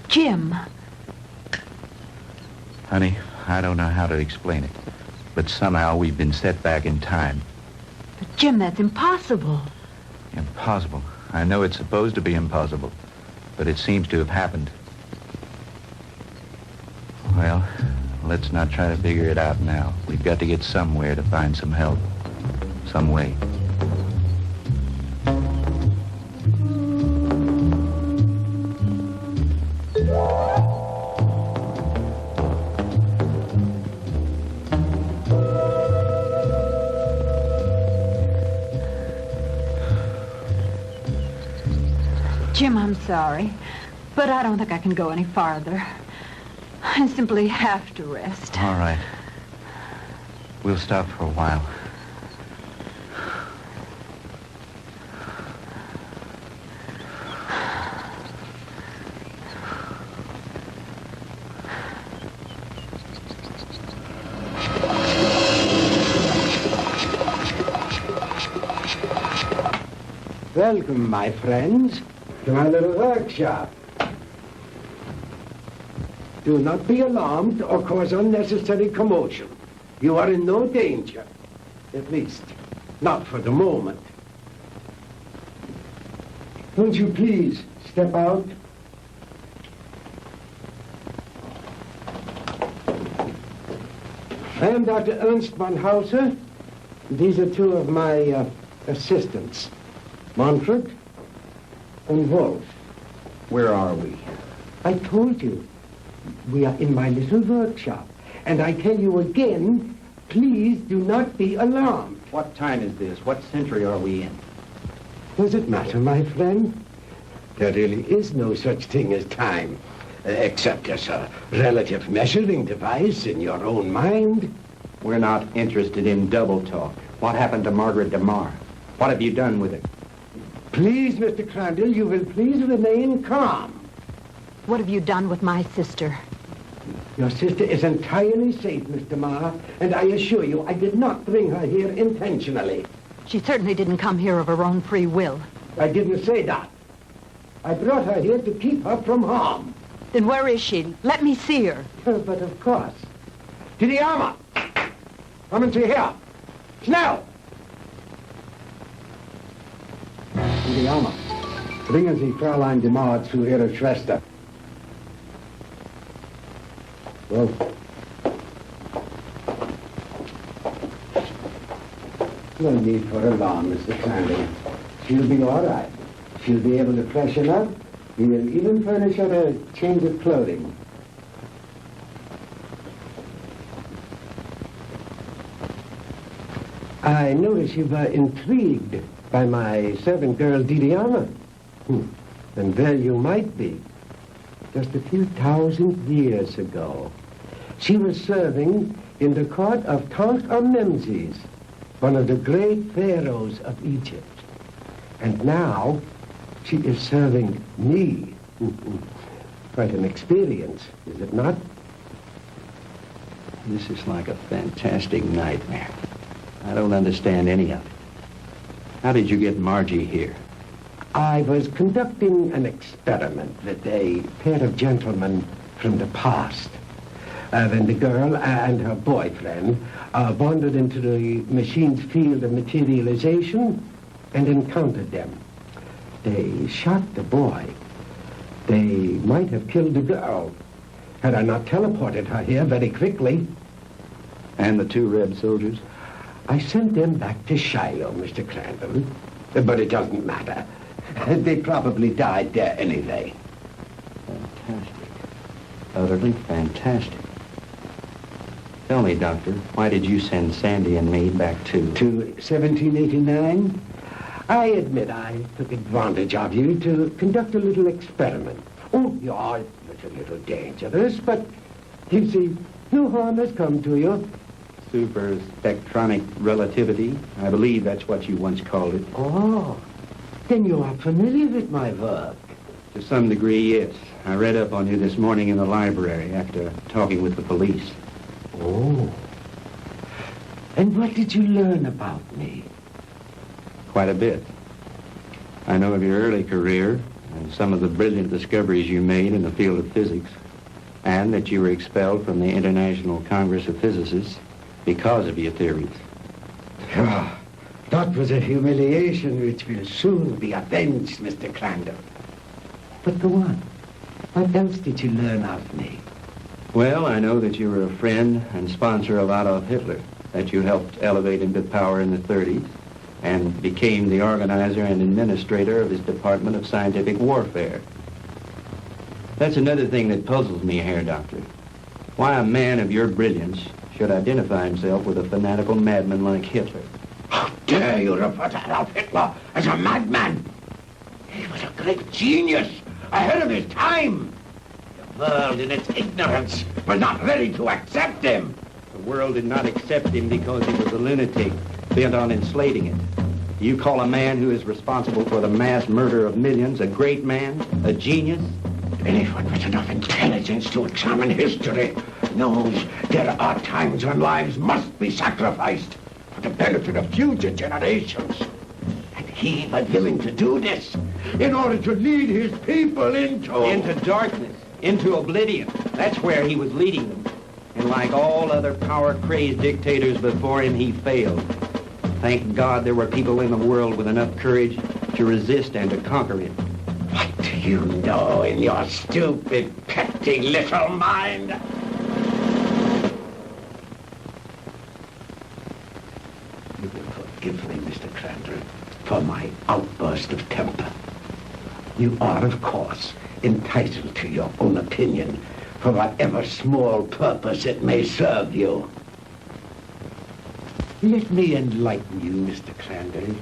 Jim. Honey, I don't know how to explain it, but somehow we've been set back in time. But Jim, that's impossible. Impossible. I know it's supposed to be impossible, but it seems to have happened. Well, let's not try to figure it out now. We've got to get somewhere to find some help. Some way. Jim, I'm sorry, but I don't think I can go any farther. I simply have to rest. All right. We'll stop for a while. Welcome, my friends, to my little workshop. Do not be alarmed or cause unnecessary commotion. You are in no danger. At least, not for the moment. Won't you please step out? I am Dr. Ernst von Hauser. These are two of my assistants, Manfred and Wolf. Where are we? I told you. We are in my little workshop. And I tell you again, please do not be alarmed. What time is this? What century are we in? Does it matter, my friend? There really is no such thing as time, except as a relative measuring device in your own mind. We're not interested in double talk. What happened to Margaret DeMar? What have you done with it? Please, Mr. Crandall, you will please remain calm. What have you done with my sister? Your sister is entirely safe, Mr. Marr, and I assure you I did not bring her here intentionally. She certainly didn't come here of her own free will. I didn't say that. I brought her here to keep her from harm. Then where is she? Let me see her. But of course. To the armor! Come and see here. Schnell! To the armor. Bringen Sie Fräulein DeMar zu ihrer Schwester. Well. No need for alarm, Mr. Crandall. She'll be all right. She'll be able to freshen up. We will even furnish her a change of clothing. I notice you were intrigued by my servant girl, Didiana. And there you might be. Just a few thousand years ago, She was serving in the court of Tutankhamun, one of the great pharaohs of Egypt. And now she is serving me. Quite an experience, is it not? This is like a fantastic nightmare. I don't understand any of it. How did you get Margie here? I was conducting an experiment with a pair of gentlemen from the past. When the girl and her boyfriend wandered into the machine's field of materialization and encountered them. They shot the boy. They might have killed the girl had I not teleported her here very quickly. And the two red soldiers? I sent them back to Shiloh, Mr. Crandall. But it doesn't matter. They probably died there anyway. Fantastic. Utterly fantastic. Tell me, Doctor, why did you send Sandy and me back to 1789? I admit I took advantage of you to conduct a little experiment. Oh, yeah, it was a little dangerous, but you see, no harm has come to you. Super spectronic relativity? I believe that's what you once called it. Oh, then you are familiar with my work. To some degree, yes. I read up on you this morning in the library after talking with the police. Oh. And what did you learn about me? Quite a bit. I know of your early career and some of the brilliant discoveries you made in the field of physics, and that you were expelled from the International Congress of Physicists because of your theories. Ah, that was a humiliation which will soon be avenged, Mr. Crandall. But go on. What else did you learn of me? Well, I know that you were a friend and sponsor of Adolf Hitler, that you helped elevate him to power in the 30s, and became the organizer and administrator of his Department of Scientific Warfare. That's another thing that puzzles me, Herr Doctor. Why a man of your brilliance should identify himself with a fanatical madman like Hitler. How dare you refer to Adolf Hitler as a madman? He was a great genius, ahead of his time. The world in its ignorance was not ready to accept him. The world did not accept him because he was a lunatic, bent on enslaving it. You call a man who is responsible for the mass murder of millions a great man, a genius? Anyone with enough intelligence to examine history knows there are times when lives must be sacrificed for the benefit of future generations. And he was willing to do this in order to lead his people into darkness, into oblivion. That's where he was leading them. And like all other power-crazed dictators before him, he failed. Thank God there were people in the world with enough courage to resist and to conquer him. What do you know in your stupid, petty little mind? You will forgive me, Mr. Crandall, for my outburst of temper. You are, of course, entitled to your own opinion, for whatever small purpose it may serve you. Let me enlighten you, Mr. Crandall,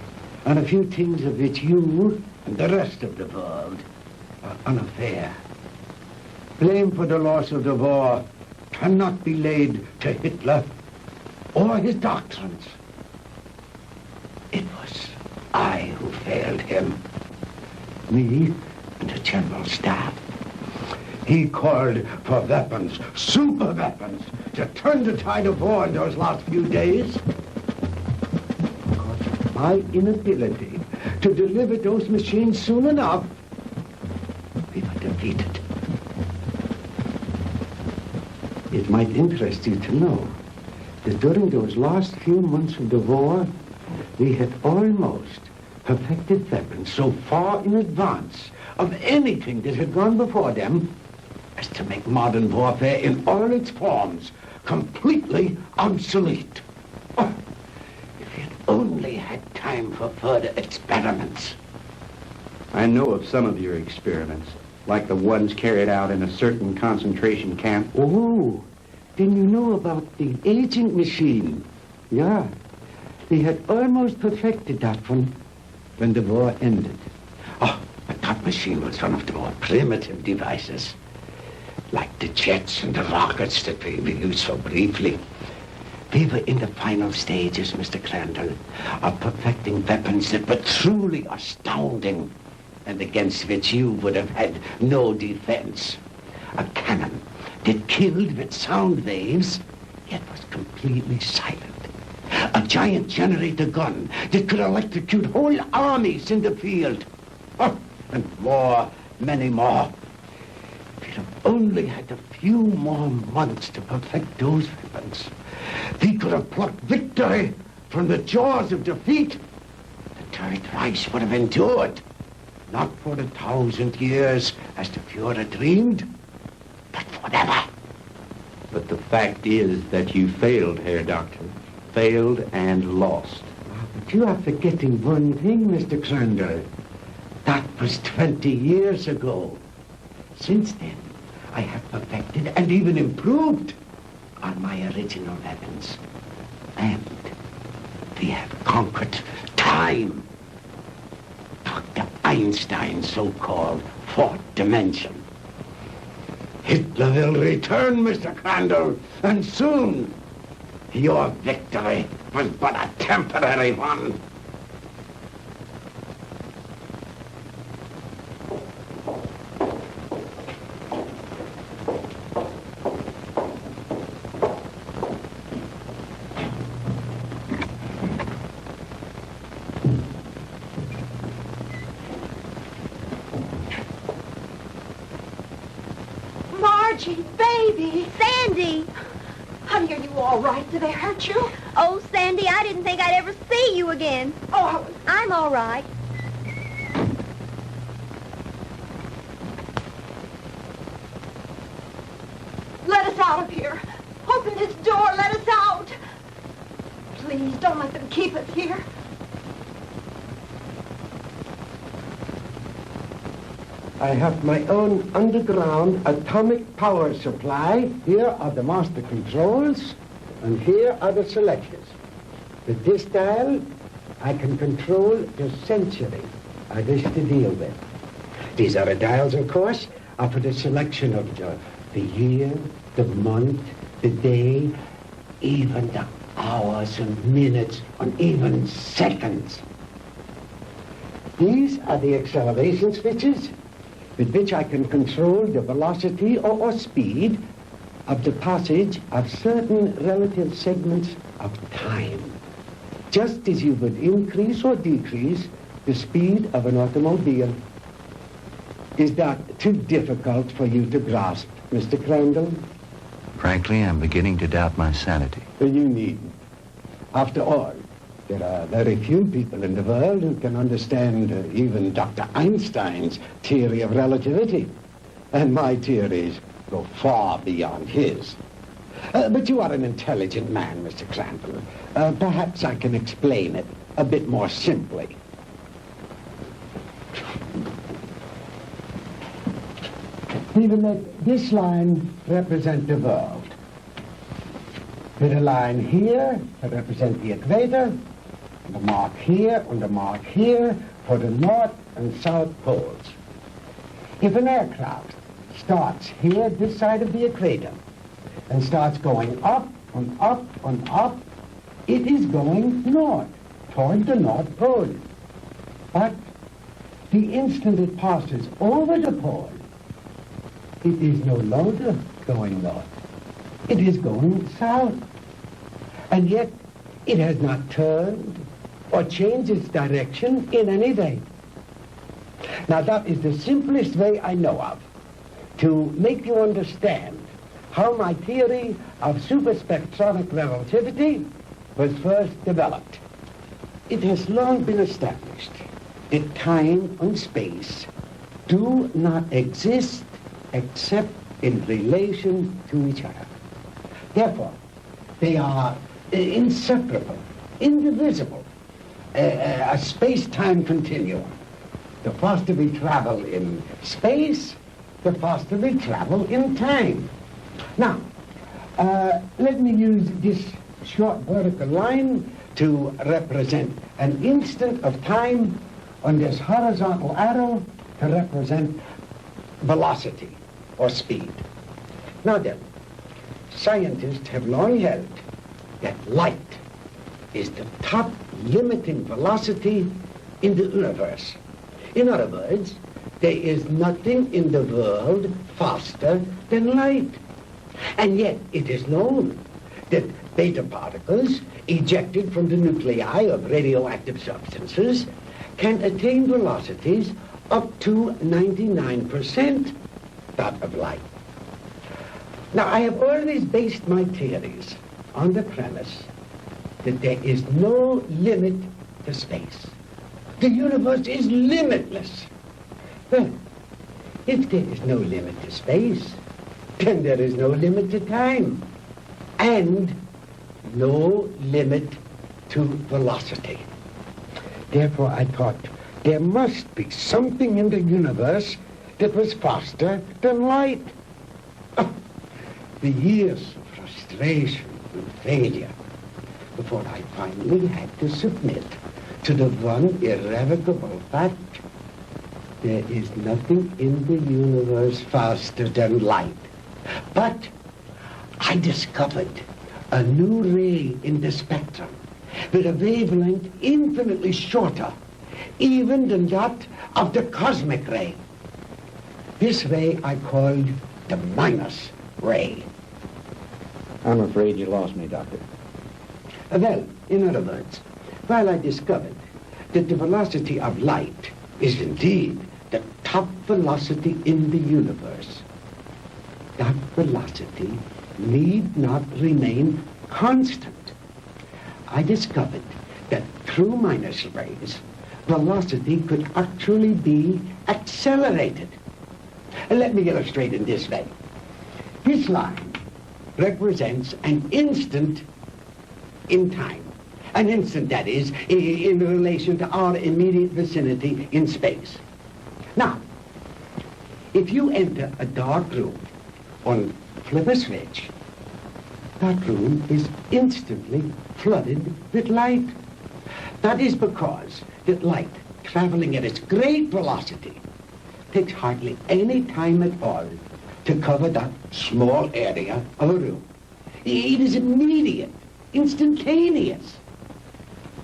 on a few things of which you and the rest of the world are unaware. Blame for the loss of the war cannot be laid to Hitler or his doctrines. It was I who failed him. Me and the General Staff. He called for weapons, super weapons, to turn the tide of war in those last few days. Because of my inability to deliver those machines soon enough, we were defeated. It might interest you to know that during those last few months of the war, we had almost perfected weapons so far in advance of anything that had gone before them as to make modern warfare in all its forms completely obsolete. Oh, if we had only had time for further experiments. I know of some of your experiments, like the ones carried out in a certain concentration camp. Oh, then you know about the aging machine. Yeah, they had almost perfected that one when the war ended. Oh, but that machine was one of the more primitive devices. like the jets and the rockets that we used so briefly. We were in the final stages, Mr. Crandall, of perfecting weapons that were truly astounding and against which you would have had no defense. A cannon that killed with sound waves, yet was completely silent. A giant generator gun that could electrocute whole armies in the field. Oh, and more, many more. If we'd have only had a few more months to perfect those weapons, we could have plucked victory from the jaws of defeat. The Third Reich would have endured, not for 1,000 years, as the Führer dreamed, but forever. But the fact is that you failed, Herr Doctor. Failed and lost. But you are forgetting one thing, Mr. Crandall. That was 20 years ago. Since then, I have perfected and even improved on my original weapons. And we have conquered time. Dr. Einstein's so-called fourth dimension. Hitler will return, Mr. Crandall, and soon. Your victory was but a temporary one. Margie, baby. Sandy. Honey, are you all right? Did they hurt you? Oh, Sandy, I didn't think I'd ever see you again. Oh, I'm all right. Let us out of here. Open this door. Let us out. Please, don't let them keep us here. I have my own underground atomic power supply. Here are the master controls, and here are the selectors. With this dial, I can control the century I wish to deal with. These other dials, of course, are for the selection of the year, the month, the day, even the hours and minutes, and even seconds. These are the acceleration switches with which I can control the velocity or speed of the passage of certain relative segments of time, just as you would increase or decrease the speed of an automobile. Is that too difficult for you to grasp, Mr. Crandall? Frankly, I'm beginning to doubt my sanity. You needn't. After all, there are very few people in the world who can understand even Dr. Einstein's theory of relativity. And my theories go far beyond his. But you are an intelligent man, Mr. Crandall. Perhaps I can explain it a bit more simply. We will let this line represent the world. With a line here to represent the equator, and a mark here and a mark here for the north and south poles. If an aircraft starts here, this side of the equator, and starts going up and up and up, it is going north, toward the North Pole. But the instant it passes over the pole, it is no longer going north. It is going south. And yet, it has not turned or changed its direction in any way. Now, that is the simplest way I know of to make you understand how my theory of superspectronic relativity was first developed. It has long been established that time and space do not exist except in relation to each other. Therefore, they are inseparable, indivisible, a space-time continuum. The faster we travel in space, the faster we travel in time. Now, let me use this short vertical line to represent an instant of time, and this horizontal arrow to represent velocity or speed. Now then, scientists have long held that light is the top limiting velocity in the universe. In other words, there is nothing in the world faster than light. And yet it is known that beta particles ejected from the nuclei of radioactive substances can attain velocities up to 99% that of light. Now, I have always based my theories on the premise that there is no limit to space. The universe is limitless. Well, if there is no limit to space, then there is no limit to time, and no limit to velocity. Therefore, I thought there must be something in the universe that was faster than light. Oh, the years of frustration and failure before I finally had to submit to the one irrevocable fact: there is nothing in the universe faster than light. But I discovered a new ray in the spectrum with a wavelength infinitely shorter even than that of the cosmic ray. This ray I called the minus ray. I'm afraid you lost me, Doctor. Well, in other words, while I discovered that the velocity of light is indeed the top velocity in the universe, that velocity need not remain constant. I discovered that through minus rays, velocity could actually be accelerated. Let me illustrate in this way. This line represents an instant in time. An instant, that is, in relation to our immediate vicinity in space. Now, if you enter a dark room or flip a switch, that room is instantly flooded with light. That is because that light, traveling at its great velocity, takes hardly any time at all to cover that small area of a room. It is immediate, instantaneous.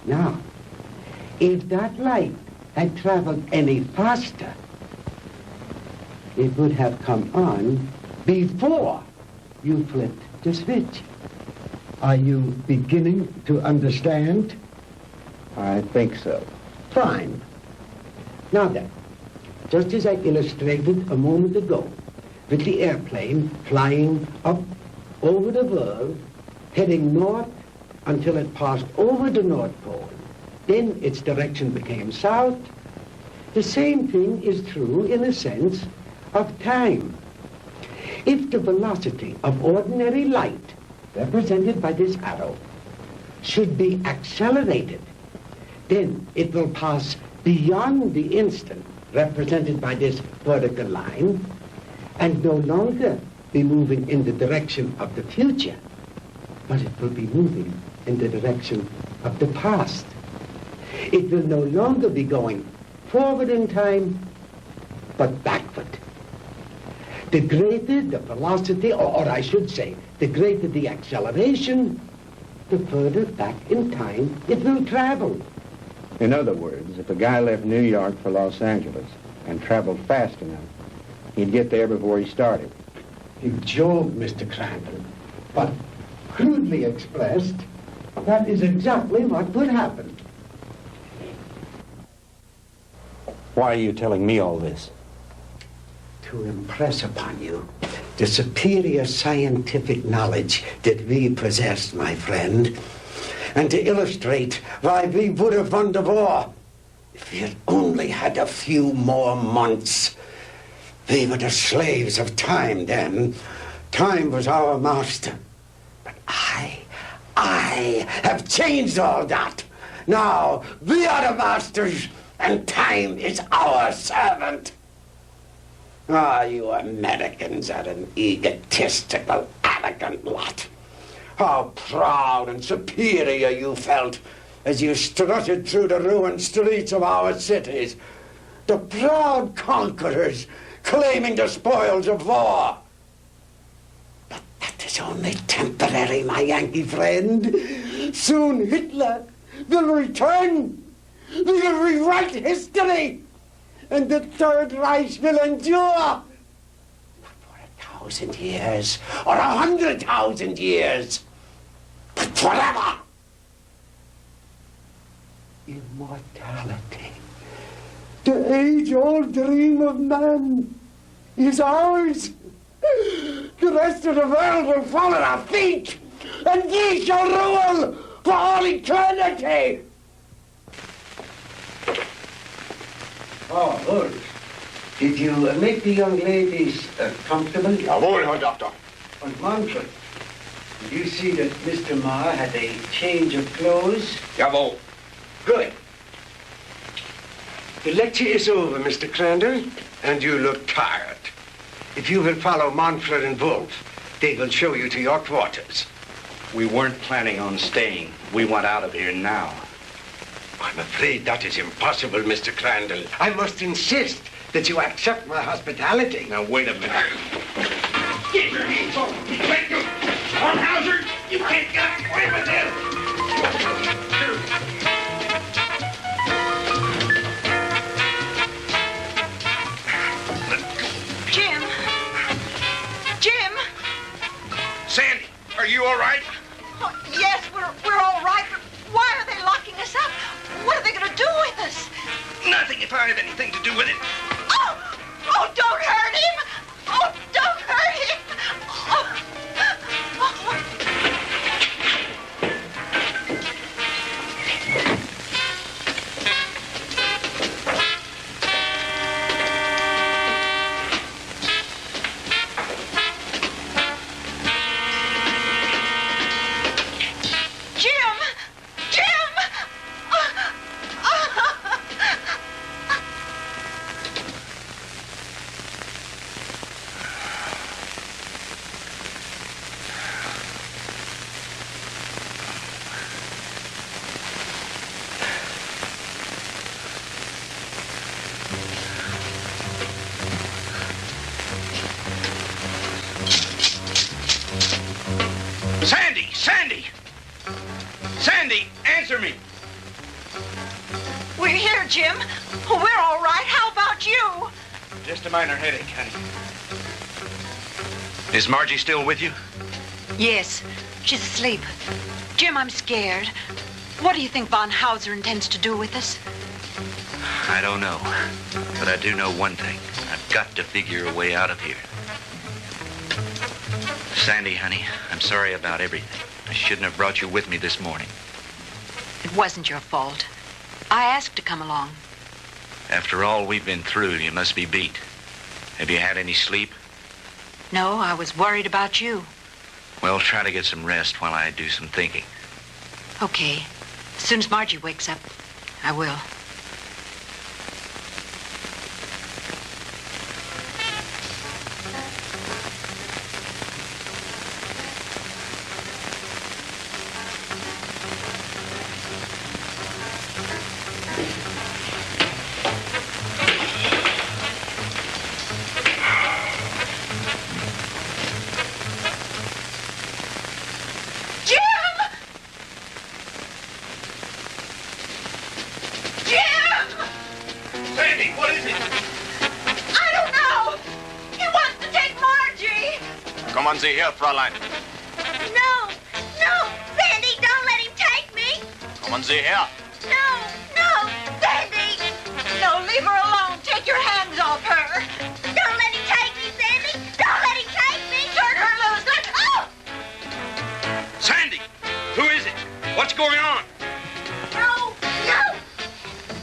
Now, if that light had traveled any faster, it would have come on before you flipped the switch. Are you beginning to understand? I think so. Fine. Now then, just as I illustrated a moment ago, with the airplane flying up over the world, heading north until it passed over the North Pole, then its direction became south. The same thing is true in a sense of time. If the velocity of ordinary light, represented by this arrow, should be accelerated, then it will pass beyond the instant, represented by this vertical line, and no longer be moving in the direction of the future, but it will be moving in the direction of the past. It will no longer be going forward in time, but backward. The greater the velocity, or I should say, the greater the acceleration, the further back in time it will travel. In other words, if a guy left New York for Los Angeles and traveled fast enough, he'd get there before he started. You joke, Mr. Crandall, but crudely expressed, that is exactly what would happen. Why are you telling me all this? To impress upon you the superior scientific knowledge that we possess, my friend, and to illustrate why we would have won the war if we had only had a few more months. We were the slaves of time then. Time was our master. But I have changed all that. Now we are the masters and time is our servant. Ah, you Americans are an egotistical, arrogant lot. How proud and superior you felt as you strutted through the ruined streets of our cities. The proud conquerors claiming the spoils of war. It's only temporary, my Yankee friend. Soon Hitler will return. We'll rewrite history. And the Third Reich will endure. Not for 1,000 years or 100,000 years, but forever. Immortality. The age-old dream of man is ours. The rest of the world will fall at our feet, and we shall rule for all eternity. Oh, Holt. Did you make the young ladies comfortable? Jawohl, Herr Doctor. And Manfred, did you see that Mr. Marr had a change of clothes? Jawohl. Good. The lecture is over, Mr. Crandall, and you look tired. If you will follow Manfred and Wolf, they will show you to your quarters. We weren't planning on staying. We want out of here now. I'm afraid that is impossible, Mr. Crandall. I must insist that you accept my hospitality. Now, wait a minute. Get your hands off me. Let go. Farmhauser, you can't get away with this. Jim! Jim! Sandy, are you all right? Oh, yes, we're all right, but why are they locking us up? What are they going to do with us? Nothing if I have anything to do with it. Oh! Oh, don't hurt him! Oh, don't hurt him! Oh. Sandy, answer me. We're here, Jim. We're all right. How about you? Just a minor headache, honey. Is Margie still with you? Yes, she's asleep. Jim, I'm scared. What do you think von Hauser intends to do with us? I don't know. But I do know one thing. I've got to figure a way out of here. Sandy, honey, I'm sorry about everything. I shouldn't have brought you with me this morning. It wasn't your fault. I asked to come along. After all we've been through, you must be beat. Have you had any sleep? No, I was worried about you. Well, try to get some rest while I do some thinking. Okay. As soon as Margie wakes up, I will. Kommen Sie her, Fräulein. No, no, Sandy, don't let him take me. Kommen Sie her. No, no, Sandy. No, leave her alone. Take your hands off her. Don't let him take me, Sandy. Don't let him take me. Turn her loose. Oh! Sandy, who is it? What's going on? No, no.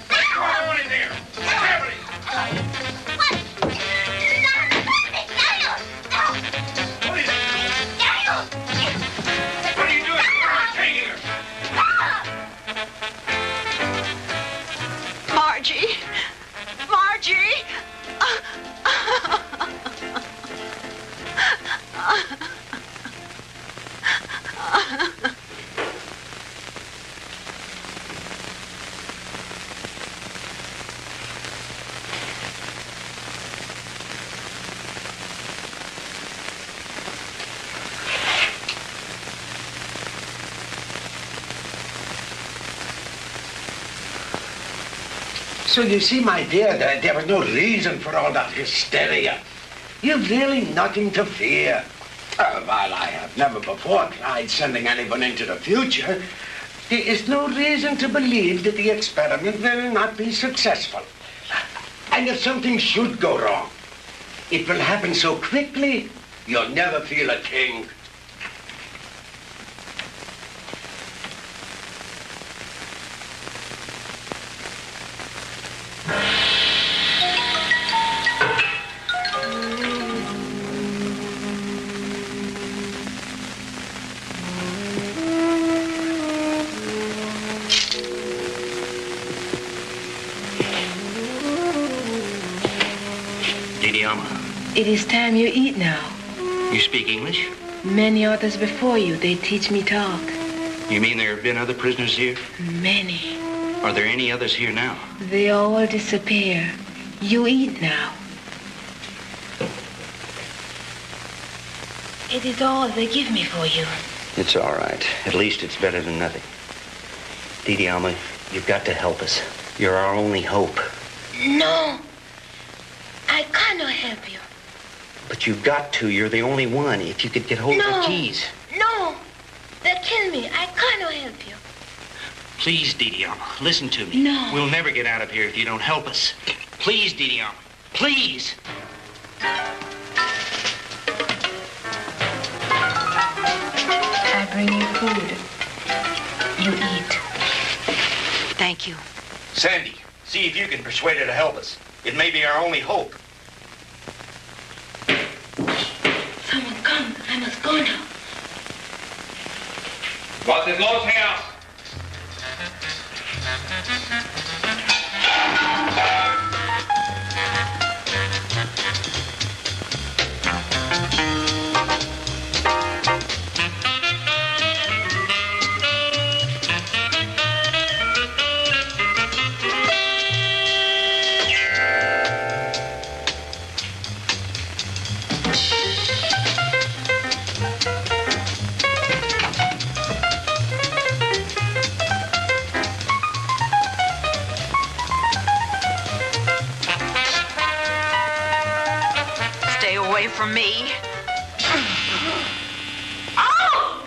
What's going on in there? What's happening? Margie! Margie! So you see, my dear, there was no reason for all that hysteria. You've really nothing to fear. While I have never before tried sending anyone into the future, there is no reason to believe that the experiment will not be successful. And if something should go wrong, it will happen so quickly, you'll never feel a thing. It is time you eat now. You speak English? Many others before you, they teach me talk. You mean there have been other prisoners here? Many. Are there any others here now? They all disappear. You eat now. It is all they give me for you. It's all right. At least it's better than nothing. Didi Alma, you've got to help us. You're our only hope. No. I cannot help you. But you've got to. You're the only one. If you could get hold of the keys. No. They'll kill me. I cannot help you. Please, Didi Alma, listen to me. No. We'll never get out of here if you don't help us. Please, Didi Alma. Please. I bring you food. You eat. Thank you. Sandy, see if you can persuade her to help us. It may be our only hope. Someone come. I must go now. Was ist los, Herr? From me. Oh!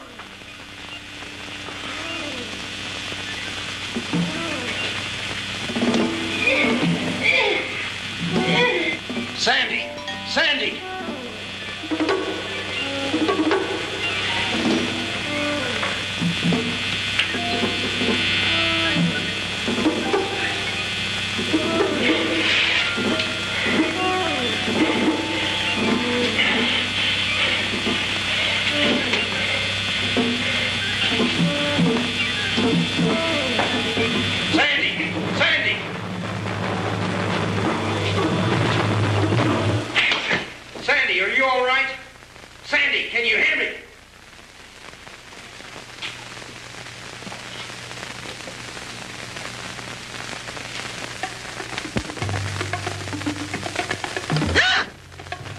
Sandy! Sandy! Can you hear me?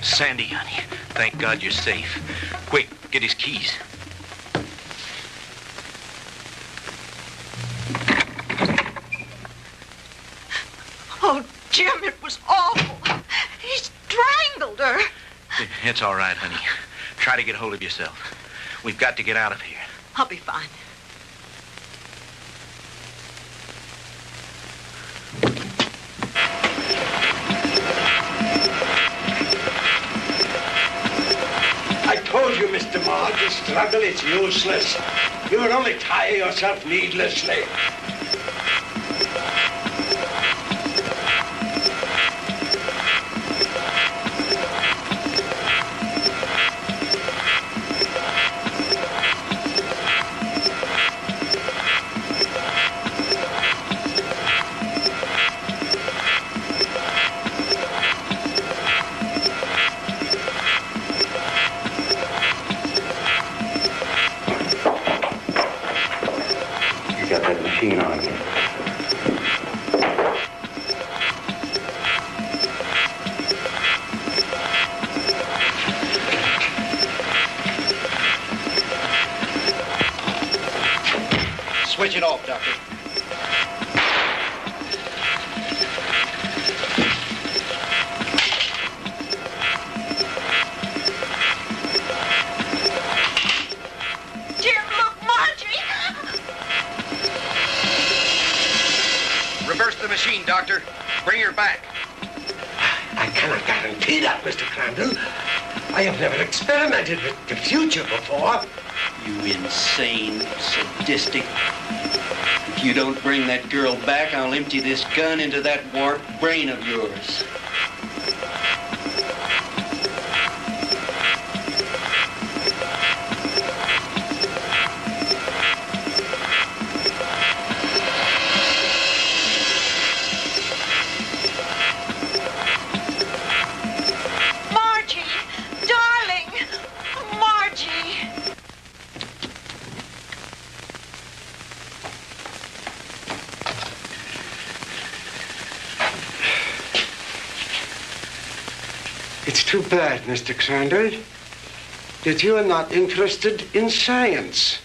Sandy, honey, thank God you're safe. Quick, get his keys. Oh, Jim, it was awful. He strangled her. It's all right, honey. Try to get hold of yourself. We've got to get out of here. I'll be fine. I told you, Mr. Maud, the struggle is useless. You will only tire yourself needlessly. Machine on again. Switch it off, Doctor. Bring her back. I cannot guarantee that, Mr. Crandall. I have never experimented with the future before. You insane, sadistic. If you don't bring that girl back, I'll empty this gun into that warped brain of yours. It's too bad, Mr. Crandall, that you are not interested in science.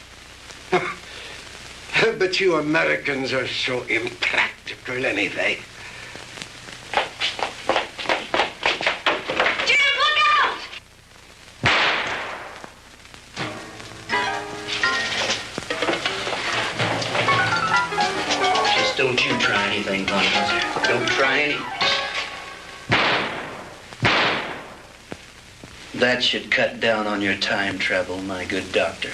But you Americans are so impractical anyway. Jim, look out! Just don't you try anything, Von Hauser. Don't try any. That should cut down on your time travel, my good doctor.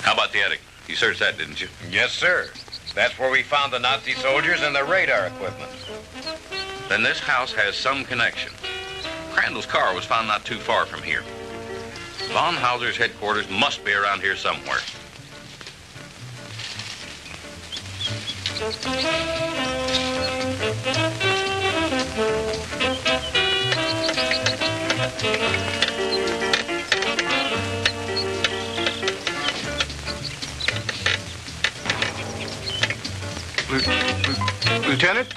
How about the attic? You searched that, didn't you? Yes, sir. That's where we found the Nazi soldiers and the radar equipment. Then this house has some connection. Crandall's car was found not too far from here. Von Hauser's headquarters must be around here somewhere. Lieutenant?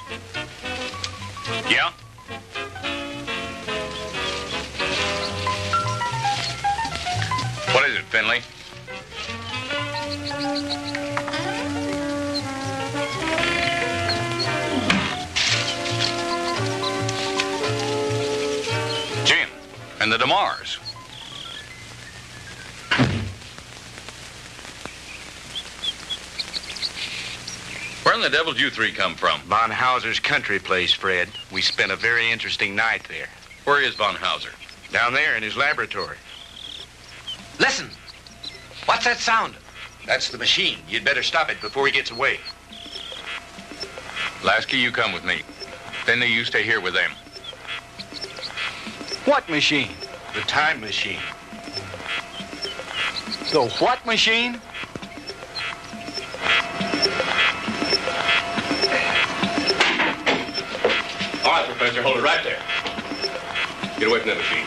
Yeah? What is it, Finley? Jim, and the DeMars. Where in the devil did you three come from? Von Hauser's country place, Fred. We spent a very interesting night there. Where is Von Hauser? Down there in his laboratory. Listen. What's that sound? That's the machine. You'd better stop it before he gets away. Lasky, you come with me. Finley, you stay here with them. What machine? The time machine. The what machine? All right, Professor, hold it right there. Get away from that machine.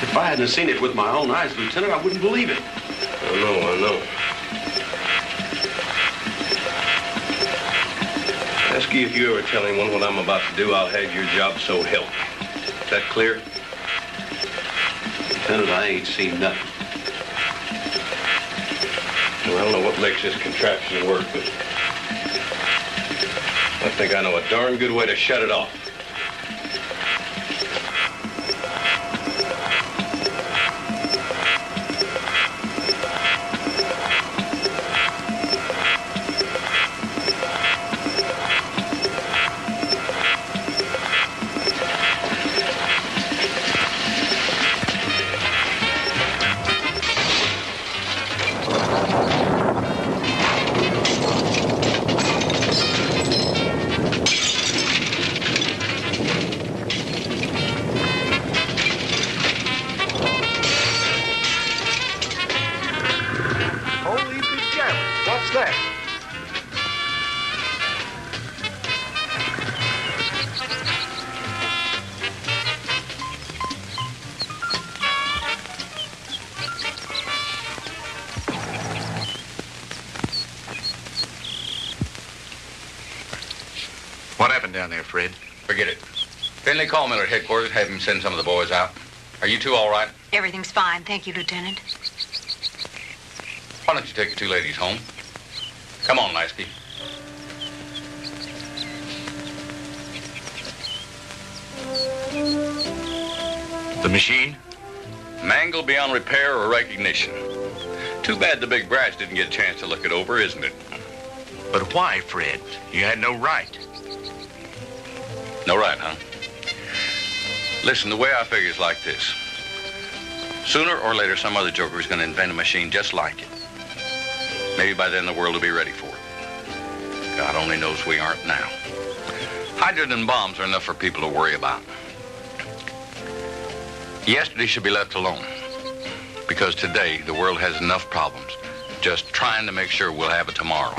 If I hadn't seen it with my own eyes, Lieutenant, I wouldn't believe it. I know. Ask you if you ever tell anyone what I'm about to do, I'll have your job, so help me. Is that clear? Lieutenant, I ain't seen nothing. Well, I don't know what makes this contraption work, but I think I know a darn good way to shut it off. down there, Fred? Forget it. Finley, call Miller at headquarters. Have him send some of the boys out. Are you two all right? Everything's fine. Thank you, Lieutenant. Why don't you take the two ladies home? Come on, Lasky. The machine? Mangled beyond repair or recognition. Too bad the big brass didn't get a chance to look it over, isn't it? But why, Fred? You had no right. No right, huh? Listen, the way I figure is like this. Sooner or later, some other joker is going to invent a machine just like it. Maybe by then the world will be ready for it. God only knows we aren't now. Hydrogen bombs are enough for people to worry about. Yesterday should be left alone. Because today, the world has enough problems just trying to make sure we'll have it tomorrow.